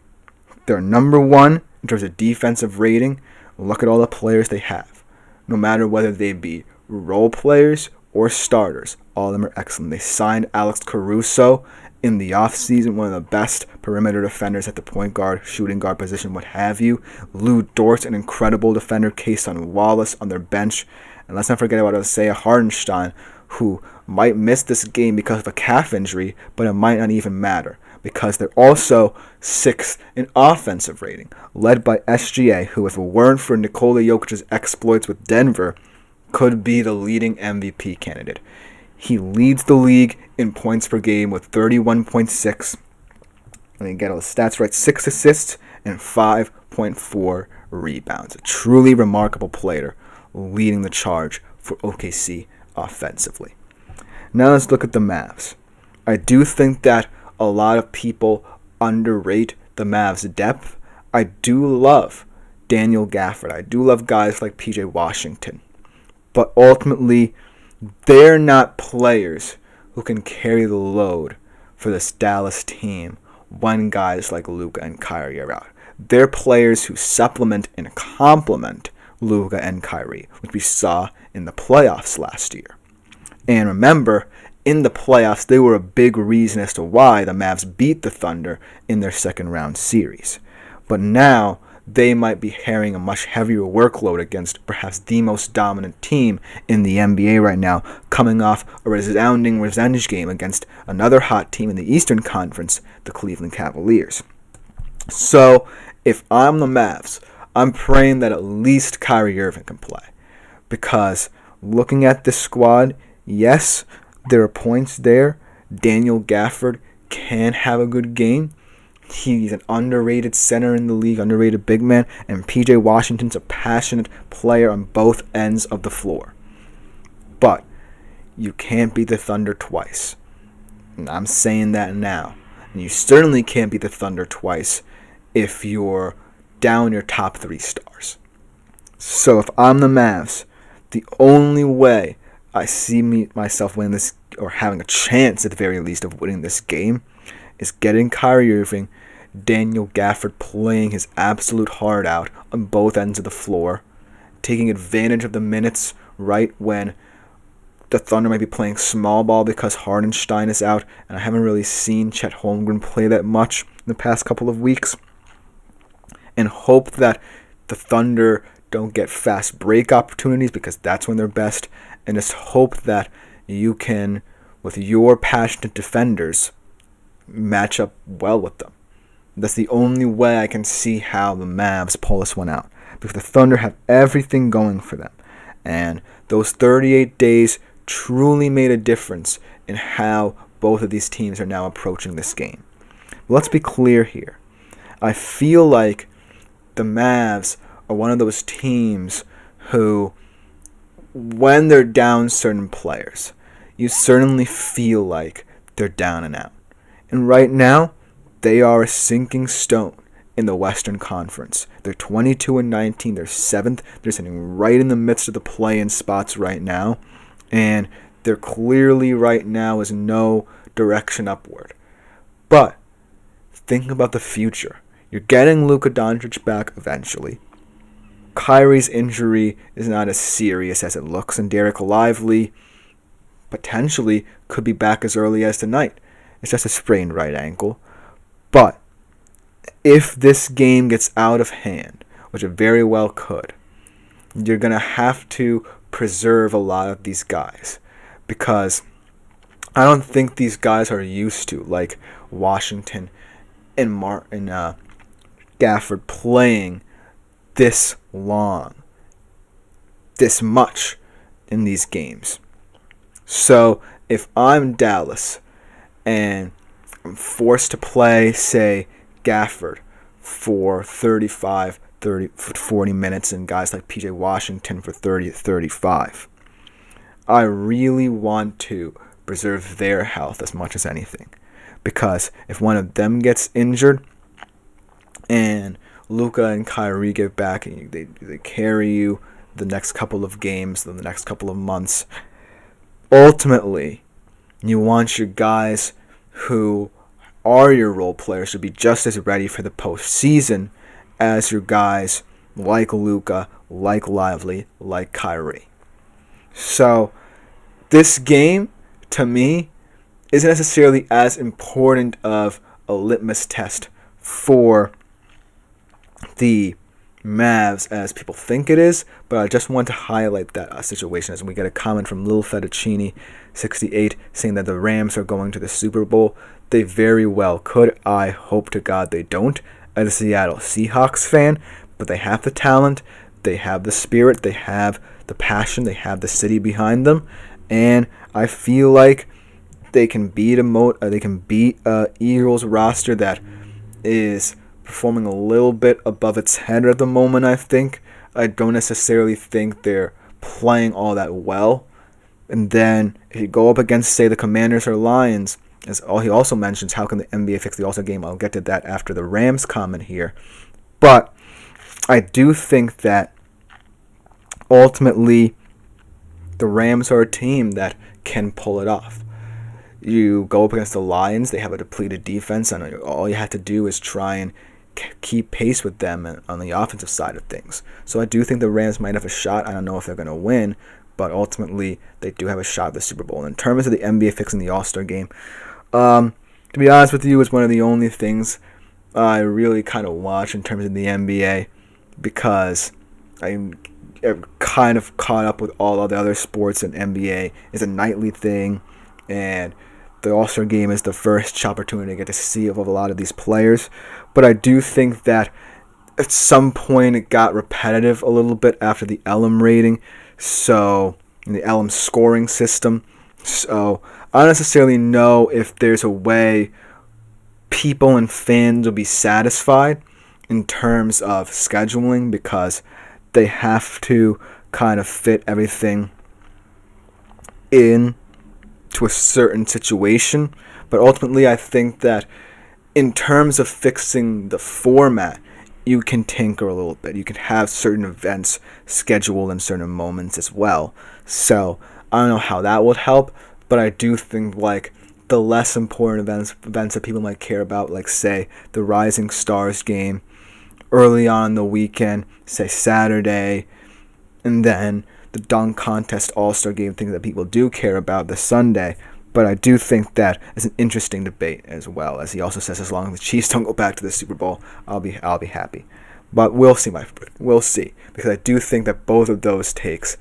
They're number 1 in terms of defensive rating. Look at all the players they have. No matter whether they be role players or starters, all of them are excellent. They signed Alex Caruso in the offseason, one of the best perimeter defenders at the point guard, shooting guard position, what have you. Lou Dort's an incredible defender. Cason Wallace on their bench. And let's not forget about Isaiah Hartenstein, who might miss this game because of a calf injury, but it might not even matter, because they're also 6th in offensive rating, led by SGA, who, if it weren't for Nikola Jokic's exploits with Denver, could be the leading MVP candidate. He leads the league in points per game with 31.6. And you get all the stats right, 6 assists and 5.4 rebounds. A truly remarkable player leading the charge for OKC offensively. Now let's look at the Mavs. I do think that a lot of people underrate the Mavs' depth. I do love Daniel Gafford. I do love guys like PJ Washington. But ultimately, they're not players who can carry the load for this Dallas team when guys like Luka and Kyrie are out. They're players who supplement and complement Luka and Kyrie, which we saw in the playoffs last year. And remember, in the playoffs, they were a big reason as to why the Mavs beat the Thunder in their second round series. But now, they might be carrying a much heavier workload against perhaps the most dominant team in the NBA right now, coming off a resounding revenge game against another hot team in the Eastern Conference, the Cleveland Cavaliers. So, if I'm the Mavs, I'm praying that at least Kyrie Irving can play. Because looking at this squad, yes, there are points there. Daniel Gafford can have a good game. He's an underrated center in the league, underrated big man, and PJ Washington's a passionate player on both ends of the floor. But you can't beat the Thunder twice. And I'm saying that now. And you certainly can't beat the Thunder twice if you're down your top 3 stars. So if I'm the Mavs, the only way I see myself winning this, or having a chance at the very least of winning this game, is getting Kyrie Irving, Daniel Gafford playing his absolute heart out on both ends of the floor, taking advantage of the minutes right when the Thunder might be playing small ball because Hardenstein is out, and I haven't really seen Chet Holmgren play that much in the past couple of weeks, and hope that the Thunder don't get fast break opportunities because that's when they're best, and just hope that you can, with your passionate defenders, match up well with them. That's the only way I can see how the Mavs pull this one out, because the Thunder have everything going for them, and those 38 days truly made a difference in how both of these teams are now approaching this game. But let's be clear here. I feel like the Mavs are one of those teams who, when they're down certain players, you certainly feel like they're down and out. And right now, they are a sinking stone in the Western Conference. They're 22-19. They're 7th. They're sitting right in the midst of the play-in spots right now. And there clearly right now is no direction upward. But think about the future. You're getting Luka Doncic back eventually. Kyrie's injury is not as serious as it looks, and Derek Lively potentially could be back as early as tonight. It's just a sprained right ankle. But if this game gets out of hand, which it very well could, you're going to have to preserve a lot of these guys, because I don't think these guys are used to, like Washington and Gafford, playing this long, this much in these games. So if I'm Dallas and I'm forced to play, say, Gafford for 40 minutes and guys like PJ Washington for 30 to 35, I really want to preserve their health as much as anything. Because if one of them gets injured and Luka and Kyrie get back and they carry you the next couple of games, the next couple of months, ultimately you want your guys who are your role players to be just as ready for the postseason as your guys like Luka, like Lively, like Kyrie. So this game, to me, isn't necessarily as important of a litmus test for the Mavs as people think it is, but I just want to highlight that situation as we get a comment from Lil Fettuccini 68 saying that the Rams are going to the Super Bowl. They very well could. I hope to God they don't, as a Seattle Seahawks fan, but they have the talent, they have the spirit, they have the passion, they have the city behind them, and I feel like they can beat a Eagles roster that is performing a little bit above its head at the moment. I don't necessarily think they're playing all that well. And then if you go up against, say, the Commanders or Lions, as he also mentions, how can the NBA fix the All-Star game? I'll get to that after the Rams comment here. But I do think that ultimately the Rams are a team that can pull it off. You go up against the Lions, they have a depleted defense, and all you have to do is try and keep pace with them on the offensive side of things. So I do think the Rams might have a shot. I don't know if they're going to win, but ultimately they do have a shot at the Super Bowl. In terms of the NBA fixing the All-Star game, to be honest with you, it's one of the only things I really kind of watch in terms of the NBA, because I'm kind of caught up with all of the other sports, and NBA is a nightly thing, and the All-Star game is the first opportunity to get to see of a lot of these players. But I do think that at some point it got repetitive a little bit after the Elam rating, so in the Elam scoring system. So I don't necessarily know if there's a way people and fans will be satisfied in terms of scheduling, because they have to kind of fit everything in to a certain situation. But ultimately I think that in terms of fixing the format, you can tinker a little bit. You can have certain events scheduled in certain moments as well. So I don't know how that would help, but I do think like the less important events that people might care about, like say the Rising Stars game early on the weekend, say Saturday, and then the dunk contest All-Star game, things that people do care about the Sunday. But I do think that is an interesting debate as well. As he also says, as long as the Chiefs don't go back to the Super Bowl, I'll be happy. But we'll see, my friend. We'll see, because I do think that both of those takes,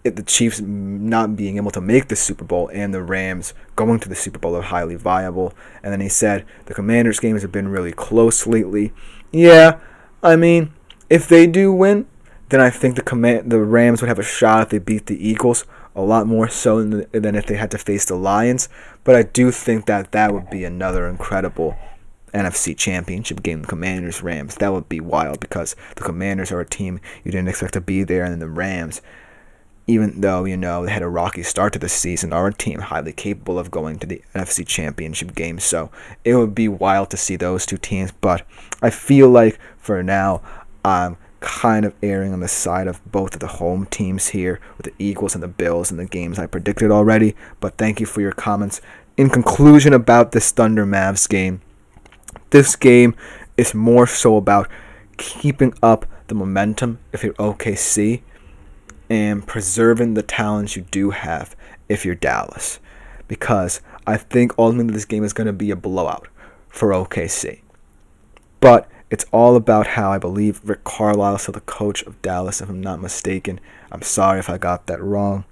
the Chiefs not being able to make the Super Bowl and the Rams going to the Super Bowl, are highly viable. And then he said the Commanders games have been really close lately. Yeah, I mean, if they do win, then I think the Rams would have a shot if they beat the Eagles, a lot more so than if they had to face the Lions. But I do think that would be another incredible NFC Championship game, the Commanders-Rams. That would be wild, because the Commanders are a team you didn't expect to be there, and then the Rams, even though, they had a rocky start to the season, are a team highly capable of going to the NFC Championship game. So it would be wild to see those two teams. But I feel like for now, I'm kind of erring on the side of both of the home teams here, with the Eagles and the Bills, and the games I predicted already. But thank you for your comments. In conclusion about this Thunder Mavs game, this game is more so about keeping up the momentum if you're OKC, and preserving the talents you do have if you're Dallas. Because I think ultimately this game is going to be a blowout for OKC. But it's all about how I believe Rick Carlisle is still the coach of Dallas, if I'm not mistaken. I'm sorry if I got that wrong.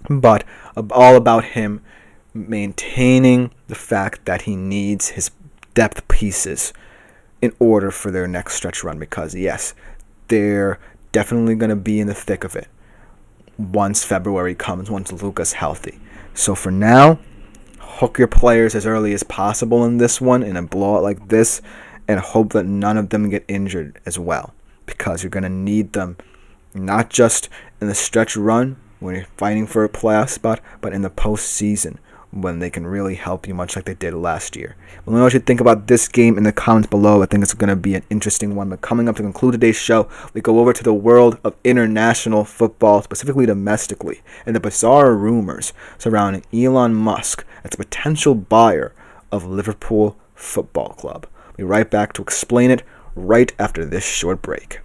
But all about him maintaining the fact that he needs his depth pieces in order for their next stretch run. Because, yes, they're definitely going to be in the thick of it once February comes, once Luka's healthy. So for now, hook your players as early as possible in this one, in a blowout like this, and hope that none of them get injured as well, because you're going to need them not just in the stretch run when you're fighting for a playoff spot, but in the postseason when they can really help you, much like they did last year. Let me know what you think about this game in the comments below. I think it's going to be an interesting one. But coming up to conclude today's show, we go over to the world of international football, specifically domestically, and the bizarre rumors surrounding Elon Musk as a potential buyer of Liverpool Football Club. We'll be right back to explain it right after this short break.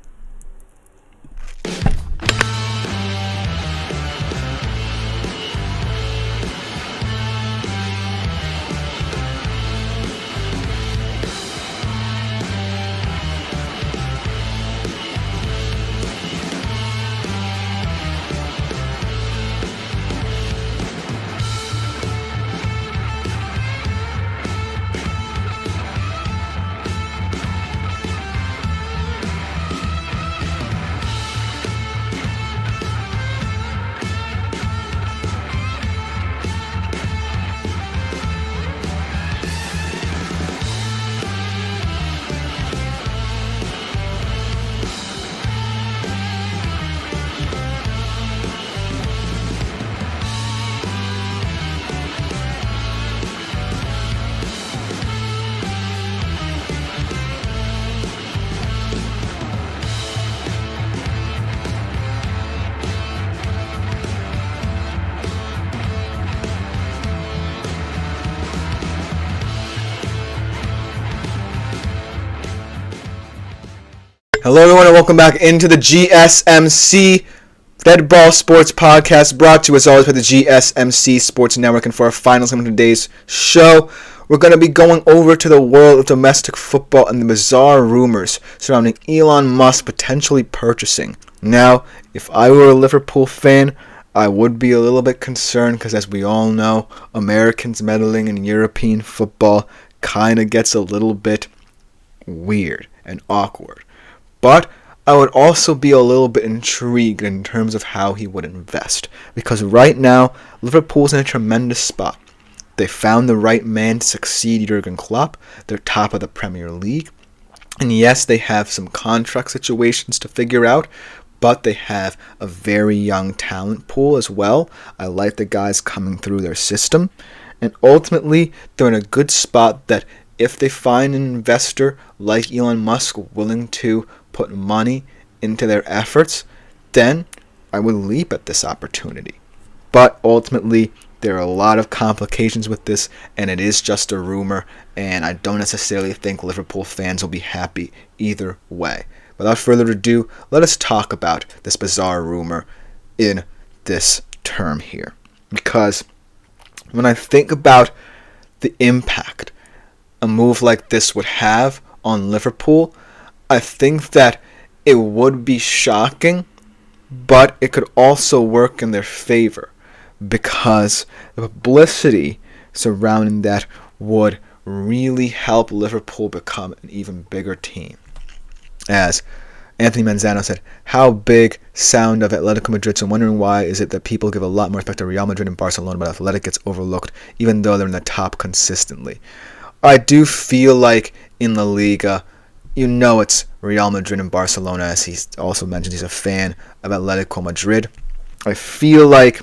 Hello everyone and welcome back into the GSMC Dead Ball Sports Podcast, brought to you as always by the GSMC Sports Network. And for our final segment of today's show, we're going to be going over to the world of domestic football and the bizarre rumors surrounding Elon Musk potentially purchasing. Now, if I were a Liverpool fan, I would be a little bit concerned because, as we all know, Americans meddling in European football kind of gets a little bit weird and awkward. But I would also be a little bit intrigued in terms of how he would invest. Because right now, Liverpool's in a tremendous spot. They found the right man to succeed Jurgen Klopp. They're top of the Premier League. And yes, they have some contract situations to figure out, but they have a very young talent pool as well. I like the guys coming through their system. And ultimately, they're in a good spot that if they find an investor like Elon Musk willing to put money into their efforts, then I would leap at this opportunity. But ultimately, there are a lot of complications with this, and it is just a rumor, and I don't necessarily think Liverpool fans will be happy either way. Without further ado, let us talk about this bizarre rumor in this term here. Because when I think about the impact a move like this would have on Liverpool, I think that it would be shocking, but it could also work in their favor because the publicity surrounding that would really help Liverpool become an even bigger team. As Anthony Manzano said, how big sound of Atletico Madrid, so I'm wondering why is it that people give a lot more respect to Real Madrid and Barcelona, but Athletic gets overlooked even though they're in the top consistently. I do feel like in La Liga, you know it's Real Madrid and Barcelona, as he also mentioned he's a fan of Atletico Madrid. I feel like,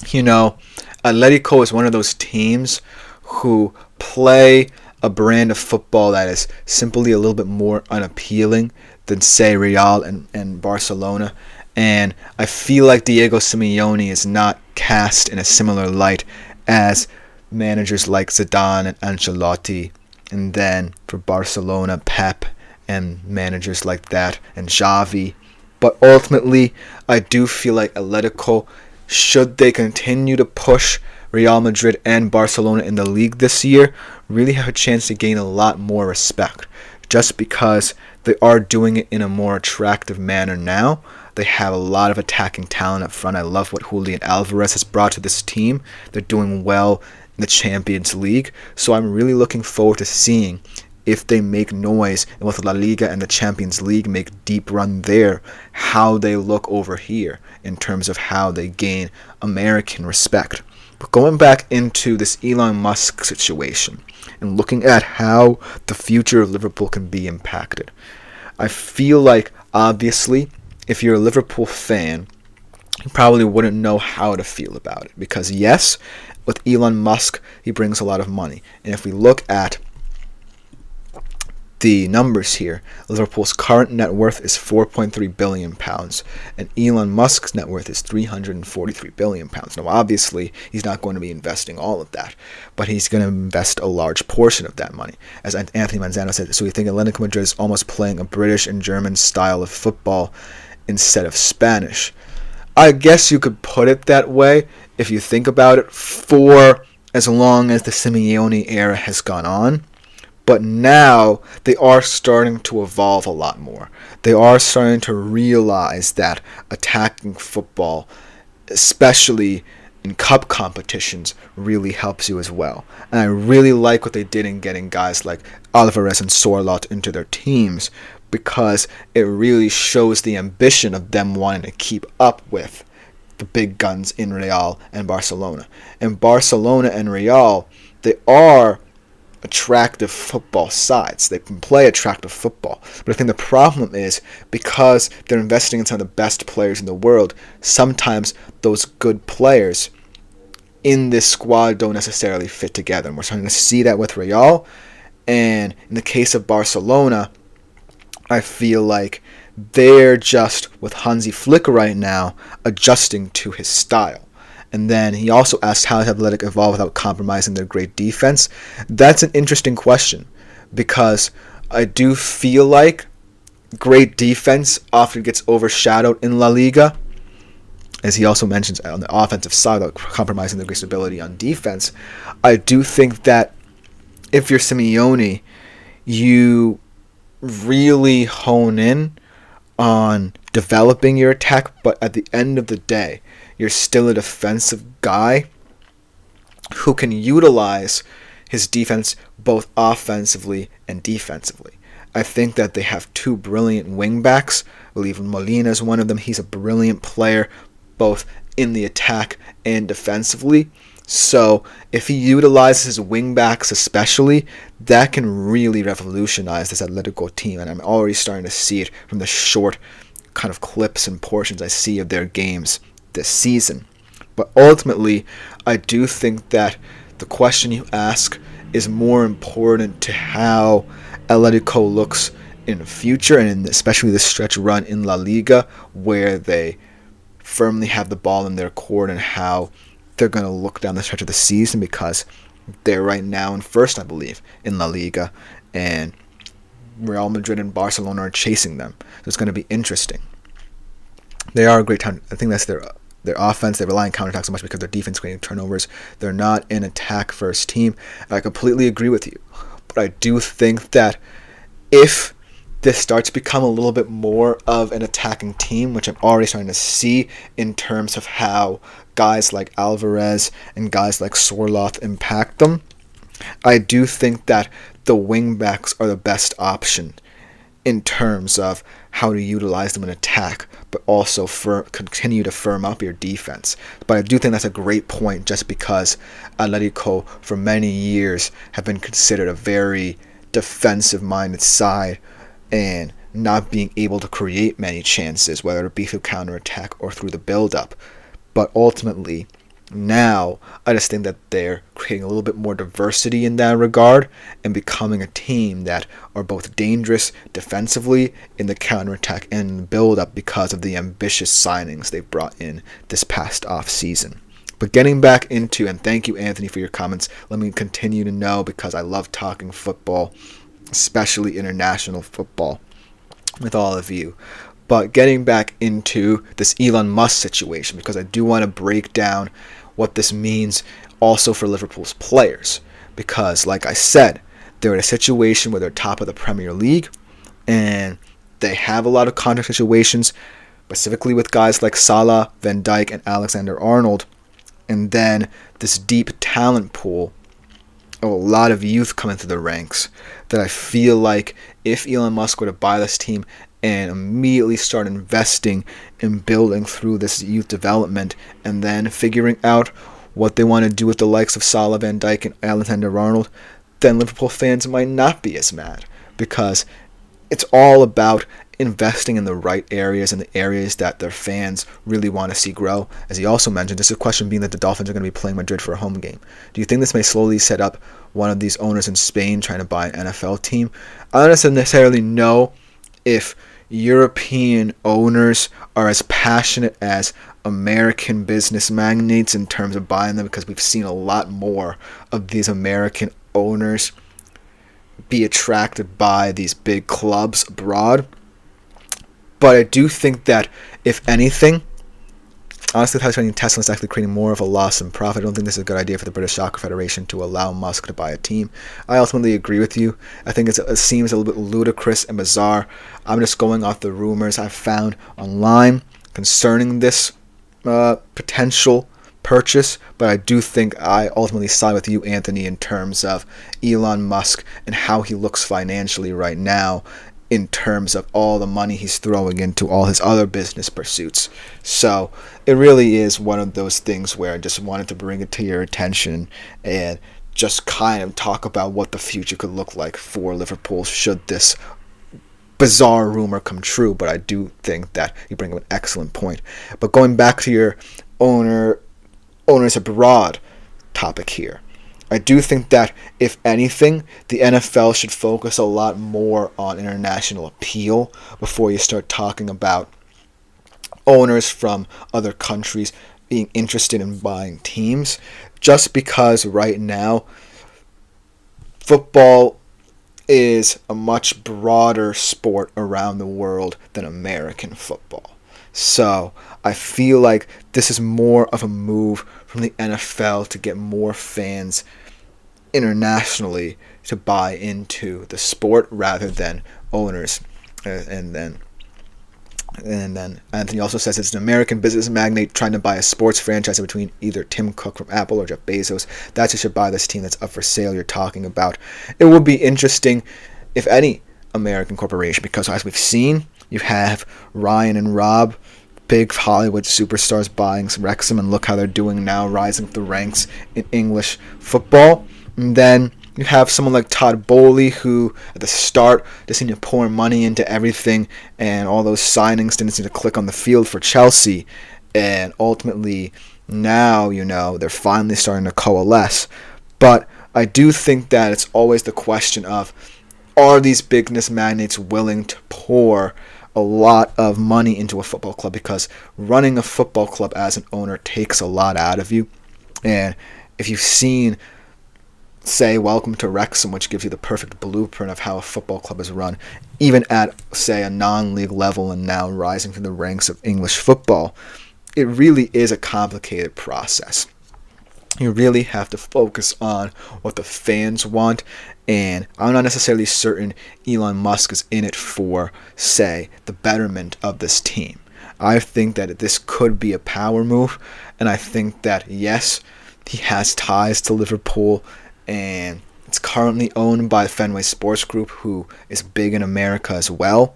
Atletico is one of those teams who play a brand of football that is simply a little bit more unappealing than, say, Real and Barcelona. And I feel like Diego Simeone is not cast in a similar light as managers like Zidane and Ancelotti, and then for Barcelona, Pep, and managers like that, and Xavi. But ultimately, I do feel like Atletico, should they continue to push Real Madrid and Barcelona in the league this year, really have a chance to gain a lot more respect. Just because they are doing it in a more attractive manner now. They have a lot of attacking talent up front. I love what Julian Alvarez has brought to this team. They're doing well in the Champions League. So I'm really looking forward to seeing if they make noise and with La Liga and the Champions League make deep run there, how they look over here in terms of how they gain American respect. But going back into this Elon Musk situation and looking at how the future of Liverpool can be impacted, I feel like obviously if you're a Liverpool fan, you probably wouldn't know how to feel about it. Because yes, with Elon Musk, he brings a lot of money. And if we look at the numbers here, Liverpool's current net worth is £4.3 billion, and Elon Musk's net worth is £343 billion. Now, obviously, he's not going to be investing all of that, but he's going to invest a large portion of that money. As Anthony Manzano said, so we think Atletico Madrid is almost playing a British and German style of football instead of Spanish. I guess you could put it that way if you think about it, for as long as the Simeone era has gone on. But now they are starting to evolve a lot more. They are starting to realize that attacking football, especially in cup competitions, really helps you as well. And I really like what they did in getting guys like Alvarez and Sorloth into their teams, because it really shows the ambition of them wanting to keep up with the big guns in Real and Barcelona. And Barcelona and Real, they are attractive football sides. They can play attractive football. But I think the problem is, because they're investing in some of the best players in the world, sometimes those good players in this squad don't necessarily fit together. And we're starting to see that with Real. And in the case of Barcelona, I feel like they're just, with Hansi Flick right now, adjusting to his style. And then he also asked how Athletic evolved without compromising their great defense. That's an interesting question, because I do feel like great defense often gets overshadowed in La Liga. As he also mentions on the offensive side, compromising the great stability on defense. I do think that if you're Simeone, you really hone in on developing your attack, but at the end of the day, you're still a defensive guy who can utilize his defense both offensively and defensively. I think that they have two brilliant wingbacks. I believe Molina is one of them. He's a brilliant player, both in the attack and defensively. So if he utilizes his wingbacks especially, that can really revolutionize this Atletico team. And I'm already starting to see it from the short kind of clips and portions I see of their games this season. But ultimately, I do think that the question you ask is more important to how Atletico looks in the future, and especially the stretch run in La Liga, where they firmly have the ball in their court, and how they're going to look down the stretch of the season, because they're right now in first, I believe, in La Liga, and Real Madrid and Barcelona are chasing them. So it's going to be interesting. They are a great time. I think that's their offense. They rely on counterattacks so much because their defense creating turnovers. They're not an attack first team. I completely agree with you. But I do think that if this starts to become a little bit more of an attacking team, which I'm already starting to see in terms of how guys like Alvarez and guys like Sorloth impact them, I do think that the wingbacks are the best option in terms of how to utilize them in attack, but also continue to firm up your defense. But I do think that's a great point, just because Atletico for many years have been considered a very defensive-minded side, and not being able to create many chances, whether it be through counterattack or through the build-up. But ultimately, now, I just think that they're creating a little bit more diversity in that regard and becoming a team that are both dangerous defensively in the counterattack and in the build-up because of the ambitious signings they've brought in this past off-season. But getting back into, and thank you, Anthony, for your comments. Let me continue to know, because I love talking football, especially international football, with all of you. But getting back into this Elon Musk situation, because I do want to break down what this means also for Liverpool's players. Because, like I said, they're in a situation where they're top of the Premier League, and they have a lot of contract situations, specifically with guys like Salah, Van Dijk, and Alexander-Arnold. And then this deep talent pool, a lot of youth coming through the ranks, that I feel like if Elon Musk were to buy this team and immediately start investing in building through this youth development, and then figuring out what they want to do with the likes of Salah, Van Dijk, and Alexander-Arnold, then Liverpool fans might not be as mad, because it's all about investing in the right areas and the areas that their fans really want to see grow. As he also mentioned, just a question being that the Dolphins are going to be playing Madrid for a home game. Do you think this may slowly set up one of these owners in Spain trying to buy an NFL team? I don't necessarily know if European owners are as passionate as American business magnates in terms of buying them, because we've seen a lot more of these American owners be attracted by these big clubs abroad. But I do think that, if anything, honestly, without trying to test, it's actually creating more of a loss than profit. I don't think this is a good idea for the British Soccer Federation to allow Musk to buy a team. I ultimately agree with you. I think it seems a little bit ludicrous and bizarre. I'm just going off the rumors I've found online concerning this potential purchase, but I do think I ultimately side with you, Anthony, in terms of Elon Musk and how he looks financially right now, in terms of all the money he's throwing into all his other business pursuits. So it really is one of those things where I just wanted to bring it to your attention and just kind of talk about what the future could look like for Liverpool should this bizarre rumor come true. But I do think that you bring up an excellent point. But going back to your owners abroad topic here, I do think that, if anything, the NFL should focus a lot more on international appeal before you start talking about owners from other countries being interested in buying teams. Just because right now, football is a much broader sport around the world than American football. So I feel like this is more of a move from the NFL to get more fans internationally to buy into the sport rather than owners. And then Anthony also says it's an American business magnate trying to buy a sports franchise between either Tim Cook from Apple or Jeff Bezos. That's who should buy this team that's up for sale you're talking about. It would be interesting if any American corporation, because as we've seen, you have Ryan and Rob, big Hollywood superstars, buying Wrexham, and look how they're doing now, rising up the ranks in English football. And then you have someone like Todd Bowley, who at the start just seemed to pour money into everything, and all those signings didn't seem to click on the field for Chelsea. And ultimately, now, they're finally starting to coalesce. But I do think that it's always the question of, are these business magnates willing to pour a lot of money into a football club? Because running a football club as an owner takes a lot out of you. And if you've seen, say, Welcome to Wrexham, which gives you the perfect blueprint of how a football club is run, even at, say, a non-league level and now rising through the ranks of English football, it really is a complicated process. You really have to focus on what the fans want, and I'm not necessarily certain Elon Musk is in it for, say, the betterment of this team. I think that this could be a power move, and I think that, yes, he has ties to Liverpool, and it's currently owned by Fenway Sports Group, who is big in America as well.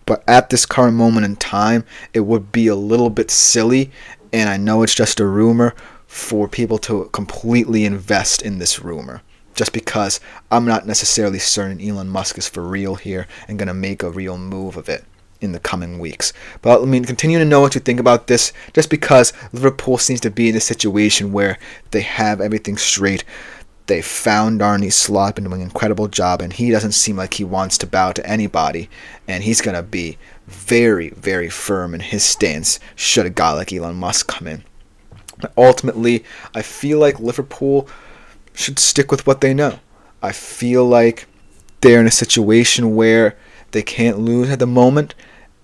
But at this current moment in time, it would be a little bit silly, and I know it's just a rumor, for people to completely invest in this rumor. Just because I'm not necessarily certain Elon Musk is for real here and going to make a real move of it in the coming weeks. But continue to know what you think about this, just because Liverpool seems to be in a situation where they have everything straight. They found Arne Slot, been doing an incredible job, and he doesn't seem like he wants to bow to anybody, and he's going to be very, very firm in his stance should a guy like Elon Musk come in. But ultimately, I feel like Liverpool should stick with what they know. I feel like they're in a situation where they can't lose at the moment,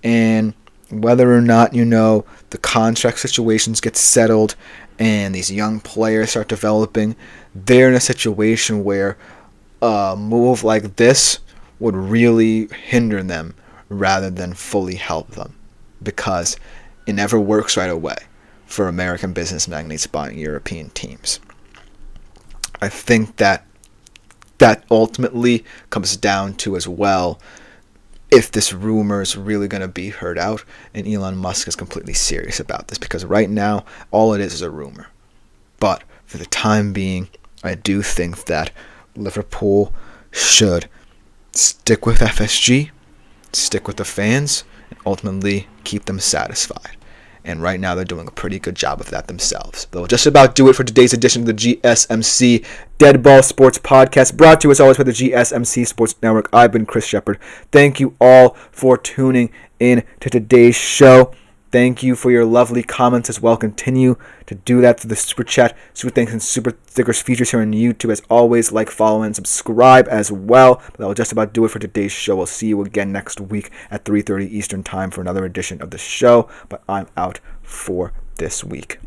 and whether or not, the contract situations get settled and these young players start developing, they're in a situation where a move like this would really hinder them rather than fully help them, because it never works right away for American business magnates buying European teams. I think that ultimately comes down to, as well, if this rumor is really going to be heard out and Elon Musk is completely serious about this, because right now all it is a rumor. But for the time being, I do think that Liverpool should stick with FSG, stick with the fans, and ultimately keep them satisfied. And right now they're doing a pretty good job of that themselves. They'll just about do it for today's edition of the GSMC Dead Ball Sports Podcast, brought to you as always by the GSMC Sports Network. I've been Chris Shepard. Thank you all for tuning in to today's show. Thank you for your lovely comments as well. Continue to do that through the Super Chat, Super Thanks, and Super Stickers features here on YouTube. As always, like, follow, and subscribe as well. But that will just about do it for today's show. We'll see you again next week at 3:30 Eastern Time for another edition of the show. But I'm out for this week.